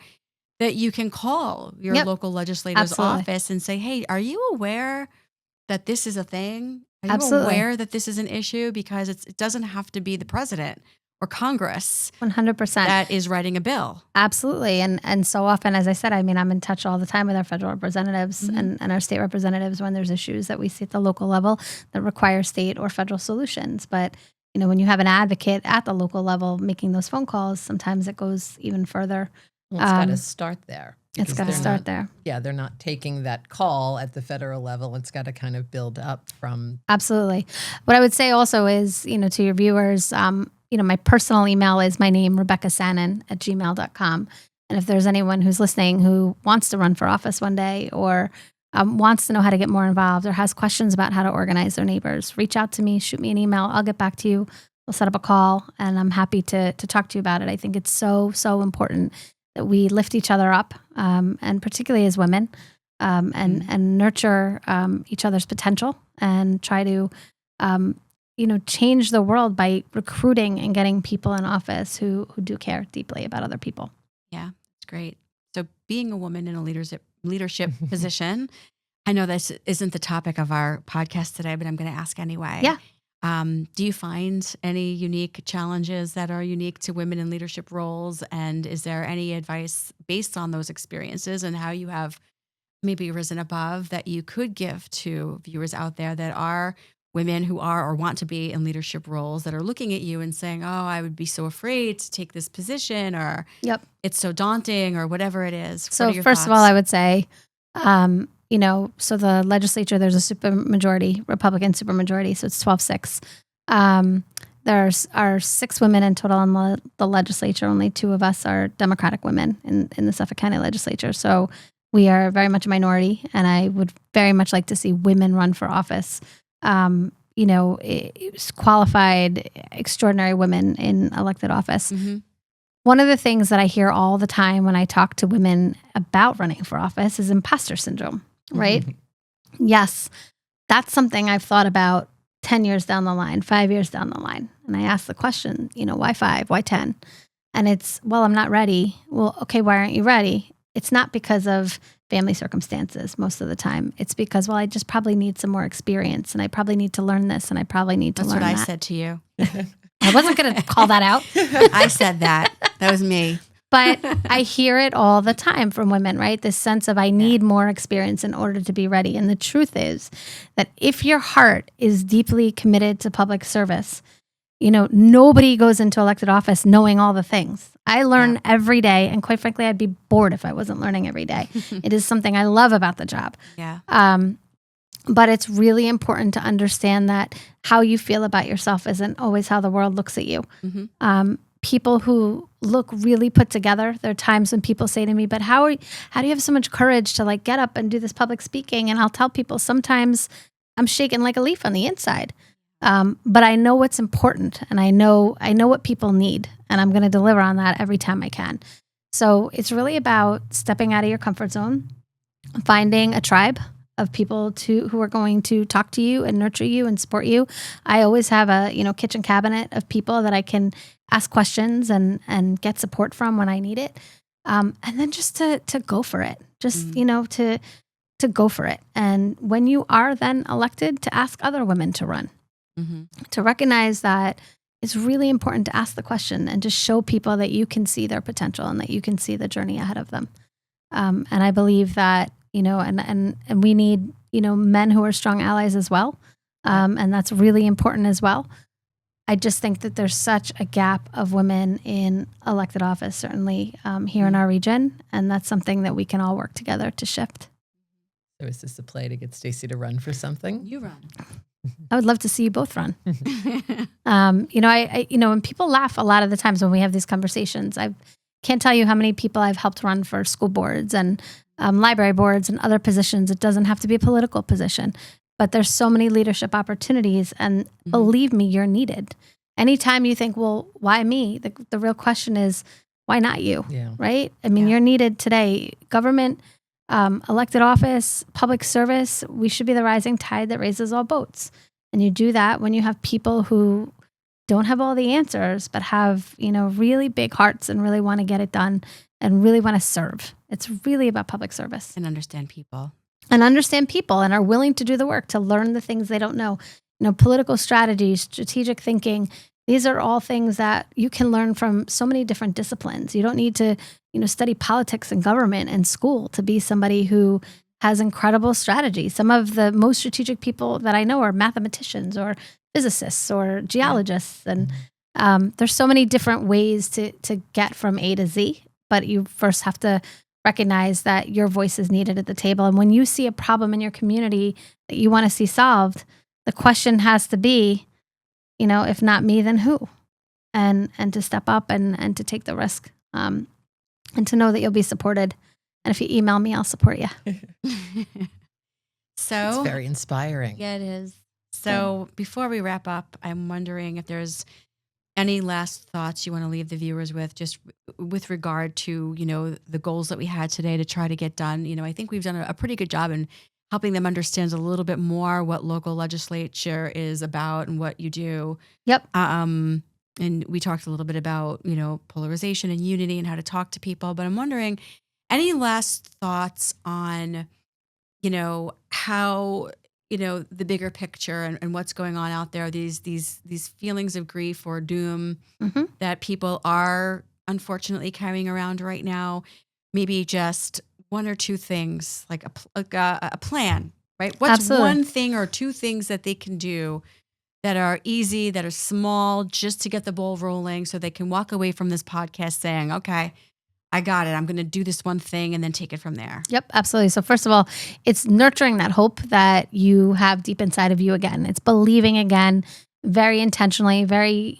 that you can call your local legislator's office and say, hey, are you aware that this is a thing? Are you aware that this is an issue? Because it doesn't have to be the president or Congress 100% that is writing a bill. Absolutely. And so often, as I said, I'm in touch all the time with our federal representatives and our state representatives when there's issues that we see at the local level that require state or federal solutions. But, when you have an advocate at the local level making those phone calls, sometimes it goes even further. Well, it's got to start there. It's got to start there. Yeah, they're not taking that call at the federal level. It's got to kind of build up from. Absolutely. What I would say also is, to your viewers, my personal email is my name, RebeccaSanin@gmail.com. And if there's anyone who's listening who wants to run for office one day, or wants to know how to get more involved, or has questions about how to organize their neighbors, reach out to me, shoot me an email. I'll get back to you. We'll set up a call, and I'm happy to talk to you about it. I think it's so, so important that we lift each other up, and particularly as women, and nurture each other's potential, and try to change the world by recruiting and getting people in office who do care deeply about other people. Yeah, it's great. So being a woman in a leadership position, I know this isn't the topic of our podcast today, but I'm going to ask anyway. Yeah. Do you find any unique challenges that are unique to women in leadership roles? And is there any advice based on those experiences and how you have maybe risen above that you could give to viewers out there that are women who are or want to be in leadership roles, that are looking at you and saying, oh, I would be so afraid to take this position, or it's so daunting, or whatever it is? So first of all, I would say, so the legislature, there's a supermajority, Republican supermajority, so it's 12-6. There are 6 women in total in the legislature. Only 2 of us are Democratic women in the Suffolk County legislature. So we are very much a minority, and I would very much like to see women run for office. Qualified, extraordinary women in elected office. Mm-hmm. One of the things that I hear all the time when I talk to women about running for office is imposter syndrome, right? Mm-hmm. Yes, that's something I've thought about 10 years down the line, 5 years down the line. And I ask the question, why 5? Why 10? And it's, well, I'm not ready. Well, okay, why aren't you ready? It's not because of family circumstances most of the time. It's because, well, I just probably need some more experience, and I probably need to learn this, and I probably need to learn that. That's what I said to you. I wasn't going to call that out. I said that. That was me. But I hear it all the time from women, right? This sense of I need more experience in order to be ready. And the truth is that if your heart is deeply committed to public service, nobody goes into elected office knowing all the things. I learn every day, and quite frankly, I'd be bored if I wasn't learning every day. It is something I love about the job. Yeah. But it's really important to understand that how you feel about yourself isn't always how the world looks at you. Mm-hmm. People who look really put together, there are times when people say to me, but how do you have so much courage to get up and do this public speaking? And I'll tell people sometimes I'm shaking like a leaf on the inside. But I know what's important, and I know what people need, and I'm going to deliver on that every time I can. So it's really about stepping out of your comfort zone, finding a tribe of people who are going to talk to you and nurture you and support you. I always have a kitchen cabinet of people that I can ask questions and get support from when I need it. And then just to go for it, just to go for it. And when you are then elected, to ask other women to run. Mm-hmm. To recognize that it's really important to ask the question and to show people that you can see their potential and that you can see the journey ahead of them. And I believe that, and we need, men who are strong allies as well. And that's really important as well. I just think that there's such a gap of women in elected office, certainly here in our region. And that's something that we can all work together to shift. So is this a play to get Stacey to run for something? You run. I would love to see you both run. When people laugh a lot of the times when we have these conversations, I can't tell you how many people I've helped run for school boards and library boards and other positions. It doesn't have to be a political position, but there's so many leadership opportunities, and believe me, you're needed. Anytime you think, well, why me? The real question is, why not you? Yeah. Right? I mean, you're needed today. Government, elected office, public service, we should be the rising tide that raises all boats. And you do that when you have people who don't have all the answers, but have, really big hearts and really want to get it done and really want to serve. It's really about public service. And understand people. And are willing to do the work, to learn the things they don't know. Political strategy, strategic thinking, these are all things that you can learn from so many different disciplines. You don't need to, study politics and government in school to be somebody who has incredible strategy. Some of the most strategic people that I know are mathematicians or physicists or geologists. And there's so many different ways to get from A to Z, but you first have to recognize that your voice is needed at the table. And when you see a problem in your community that you want to see solved, the question has to be, if not me, then who? And to step up and to take the risk. And to know that you'll be supported. And if you email me, I'll support you. So it's very inspiring. Yeah, it is. So before we wrap up, I'm wondering if there's any last thoughts you want to leave the viewers with, just with regard to, the goals that we had today to try to get done. I think we've done a pretty good job in helping them understand a little bit more what local legislature is about and what you do. Yep. And we talked a little bit about, polarization and unity and how to talk to people. But I'm wondering, any last thoughts on, how, the bigger picture and what's going on out there, these feelings of grief or doom that people are unfortunately carrying around right now? Maybe just one or two things, like a plan, right? What's Absolutely. one thing or two things that they can do that are easy, that are small, just to get the ball rolling so they can walk away from this podcast saying, okay, I got it. I'm going to do this one thing and then take it from there. Yep, absolutely. So first of all, it's nurturing that hope that you have deep inside of you again. It's believing again, very intentionally, very,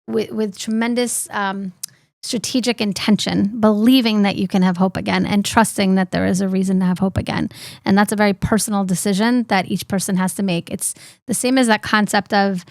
with tremendous strategic intention, believing that you can have hope again and trusting that there is a reason to have hope again. And that's a very personal decision that each person has to make. It's the same as that concept of,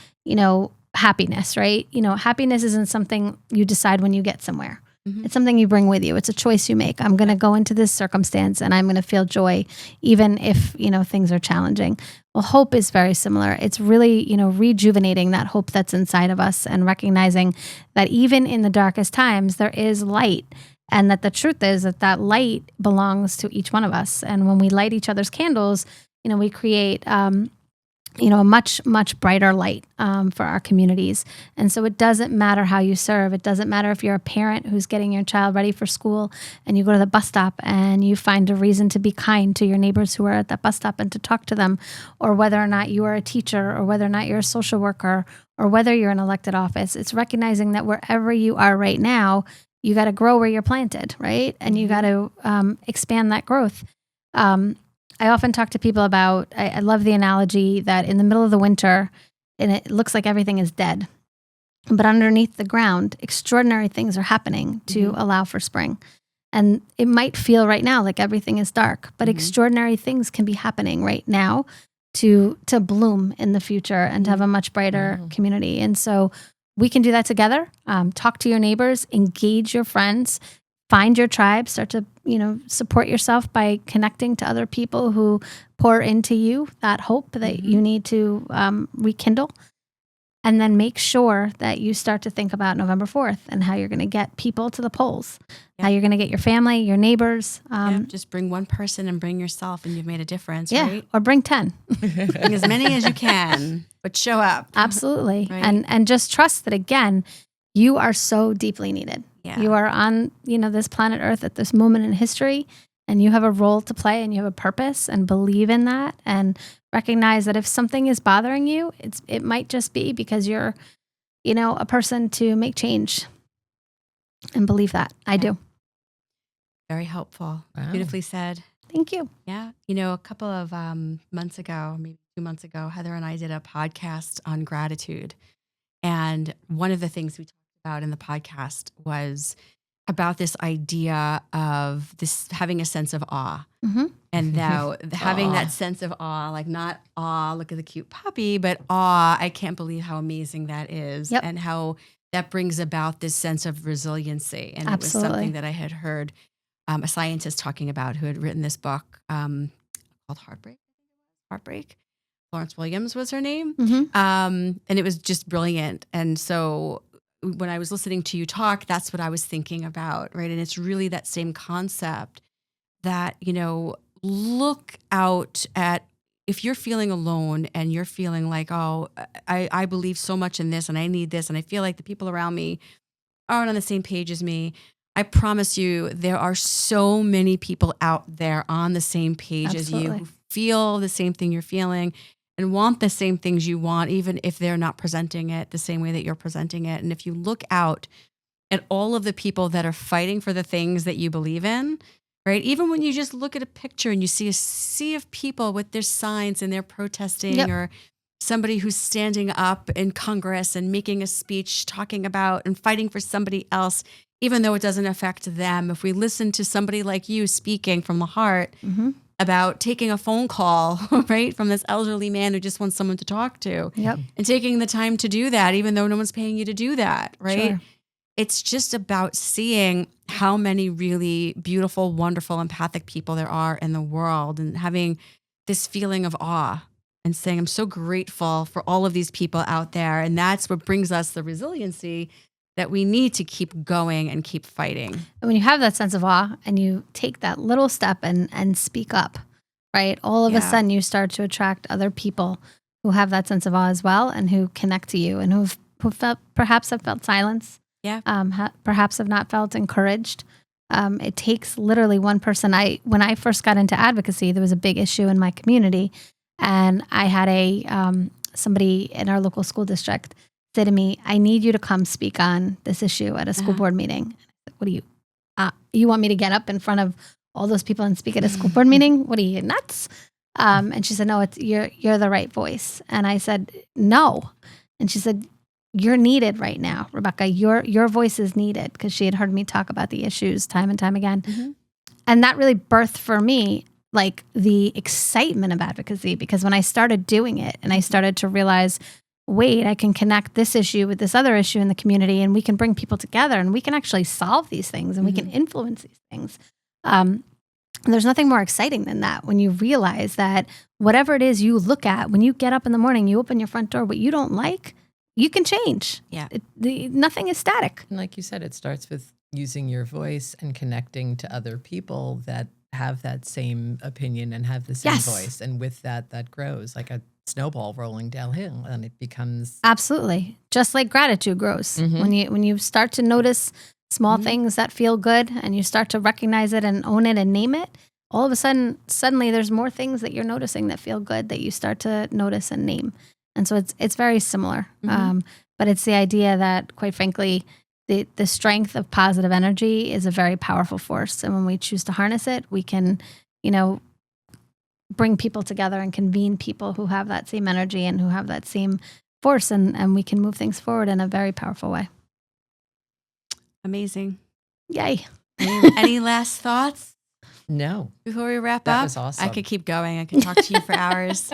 happiness, right? Happiness isn't something you decide when you get somewhere. It's something you bring with you. It's a choice you make. I'm going to go into this circumstance and I'm going to feel joy, even if, things are challenging. Well, hope is very similar. It's really, rejuvenating that hope that's inside of us and recognizing that even in the darkest times, there is light. And that the truth is that light belongs to each one of us. And when we light each other's candles, we create, a much, much brighter light for our communities. And so it doesn't matter how you serve. It doesn't matter if you're a parent who's getting your child ready for school and you go to the bus stop and you find a reason to be kind to your neighbors who are at that bus stop and to talk to them, or whether or not you are a teacher, or whether or not you're a social worker, or whether you're in elected office. It's recognizing that wherever you are right now, you got to grow where you're planted, right? And you got to expand that growth. I often talk to people about, I love the analogy that in the middle of the winter, and it looks like everything is dead, but underneath the ground, extraordinary things are happening to allow for spring. And it might feel right now like everything is dark, but extraordinary things can be happening right now to bloom in the future and to have a much brighter community. And so we can do that together. Talk to your neighbors, engage your friends, find your tribe, start to, support yourself by connecting to other people who pour into you that hope that you need to rekindle. And then make sure that you start to think about November 4th and how you're going to get people to the polls, how you're going to get your family, your neighbors. Just bring one person and bring yourself and you've made a difference, yeah, right? Or bring 10. Bring as many as you can, but show up. Absolutely. Right? And just trust that, again, you are so deeply needed. Yeah. You are on, this planet Earth at this moment in history, and you have a role to play and you have a purpose, and believe in that and recognize that if something is bothering you, it might just be because you're, a person to make change, and believe that. I do. Very helpful. Wow. Beautifully said. Thank you. Yeah. A couple of months ago, maybe 2 months ago, Heather and I did a podcast on gratitude. And one of the things we talked about in the podcast was about this idea of this having a sense of awe. And now having that sense of awe, like not awe, look at the cute puppy, but awe, I can't believe how amazing that is. Yep. And how that brings about this sense of resiliency. And Absolutely. it was something that I had heard a scientist talking about who had written this book called Heartbreak. Florence Williams was her name. And it was just brilliant. And so when I was listening to you talk, that's what I was thinking about, right? And it's really that same concept that, look out at, if you're feeling alone and you're feeling like, oh, I believe so much in this and I need this, and I feel like the people around me aren't on the same page as me. I promise you, there are so many people out there on the same page as you who feel the same thing you're feeling and want the same things you want, even if they're not presenting it the same way that you're presenting it. And if you look out at all of the people that are fighting for the things that you believe in, right? Even when you just look at a picture and you see a sea of people with their signs and they're protesting, or somebody who's standing up in Congress and making a speech talking about and fighting for somebody else, even though it doesn't affect them. If we listen to somebody like you speaking from the heart about taking a phone call, right, from this elderly man who just wants someone to talk to, and taking the time to do that, even though no one's paying you to do that, right? Sure. It's just about seeing how many really beautiful, wonderful, empathic people there are in the world, and having this feeling of awe and saying, I'm so grateful for all of these people out there. And that's what brings us the resiliency that we need to keep going and keep fighting. And when you have that sense of awe and you take that little step and speak up, right? All of a sudden you start to attract other people who have that sense of awe as well, and who connect to you, and who perhaps have felt silence. Perhaps have not felt encouraged. It takes literally one person. When I first got into advocacy, there was a big issue in my community, and I had somebody in our local school district say to me, I need you to come speak on this issue at a school board meeting. What do you want me to get up in front of all those people and speak at a school board meeting? What are you, nuts? And she said, no, you're the right voice. And I said, no. And she said, you're needed right now, Rebecca. Your voice is needed, because she had heard me talk about the issues time and time again. And that really birthed for me like the excitement of advocacy, because when I started doing it and I started to realize wait, I can connect this issue with this other issue in the community, and we can bring people together, and we can actually solve these things, and we can influence these things. And there's nothing more exciting than that when you realize that whatever it is you look at, when you get up in the morning, you open your front door, what you don't like, you can change. Yeah. Nothing is static. And like you said, it starts with using your voice and connecting to other people that have that same opinion and have the same voice. And with that, that grows like a snowball rolling downhill, and it becomes Absolutely. Just like gratitude grows. When you start to notice small things that feel good, and you start to recognize it and own it and name it, all of a sudden, suddenly there's more things that you're noticing that feel good that you start to notice and name. And so it's very similar. But it's the idea that, quite frankly, the strength of positive energy is a very powerful force. And when we choose to harness it, we can, bring people together and convene people who have that same energy and who have that same force, and we can move things forward in a very powerful way. Amazing. Yay. Any last thoughts? No. Before we wrap up? That was awesome. I could keep going. I could talk to you for hours.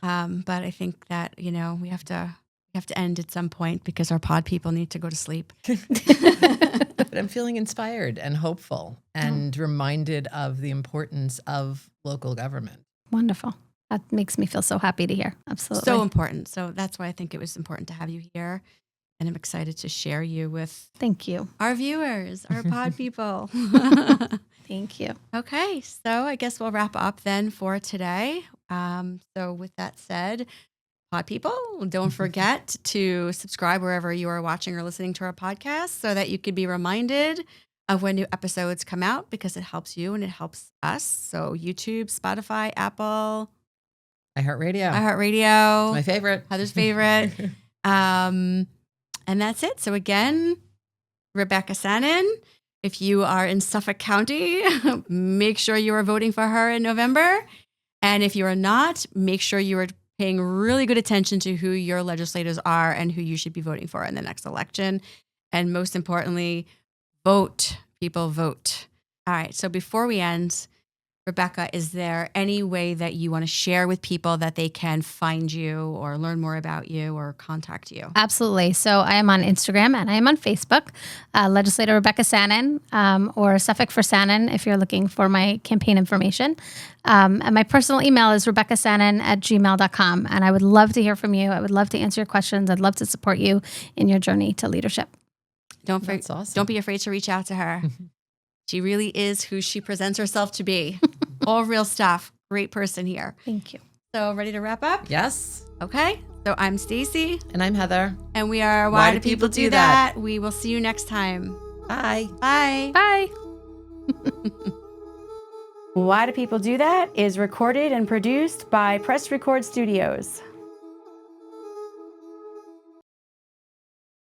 But I think that, we have to end at some point because our pod people need to go to sleep. But I'm feeling inspired and hopeful and reminded of the importance of local government. Wonderful. That makes me feel so happy to hear. Absolutely. So important. So that's why I think it was important to have you here. And I'm excited to share you with Thank you. our viewers, our pod people. Thank you. Okay. So I guess we'll wrap up then for today. So with that said, pod people, don't forget to subscribe wherever you are watching or listening to our podcast so that you can be reminded of when new episodes come out, because it helps you and it helps us. So YouTube, Spotify, Apple, iHeartRadio. My favorite. Heather's favorite. And that's it. So again, Rebecca Sanin, if you are in Suffolk County, make sure you are voting for her in November. And if you are not, make sure you are paying really good attention to who your legislators are and who you should be voting for in the next election. And most importantly, vote. People, vote. All right. So before we end, Rebecca, is there any way that you want to share with people that they can find you or learn more about you or contact you? Absolutely. So I am on Instagram and I am on Facebook, Legislator Rebecca Sanin, or Suffolk for Sanin if you're looking for my campaign information. And my personal email is rebeccasanin@gmail.com. And I would love to hear from you. I would love to answer your questions. I'd love to support you in your journey to leadership. That's awesome. Don't be afraid to reach out to her. She really is who she presents herself to be. All real stuff. Great person here. Thank you. So ready to wrap up? Yes. Okay. So I'm Stacy. And I'm Heather. And we are Why Do People Do That? We will see you next time. Bye. Bye. Bye. Why Do People Do That is recorded and produced by Press Record Studios.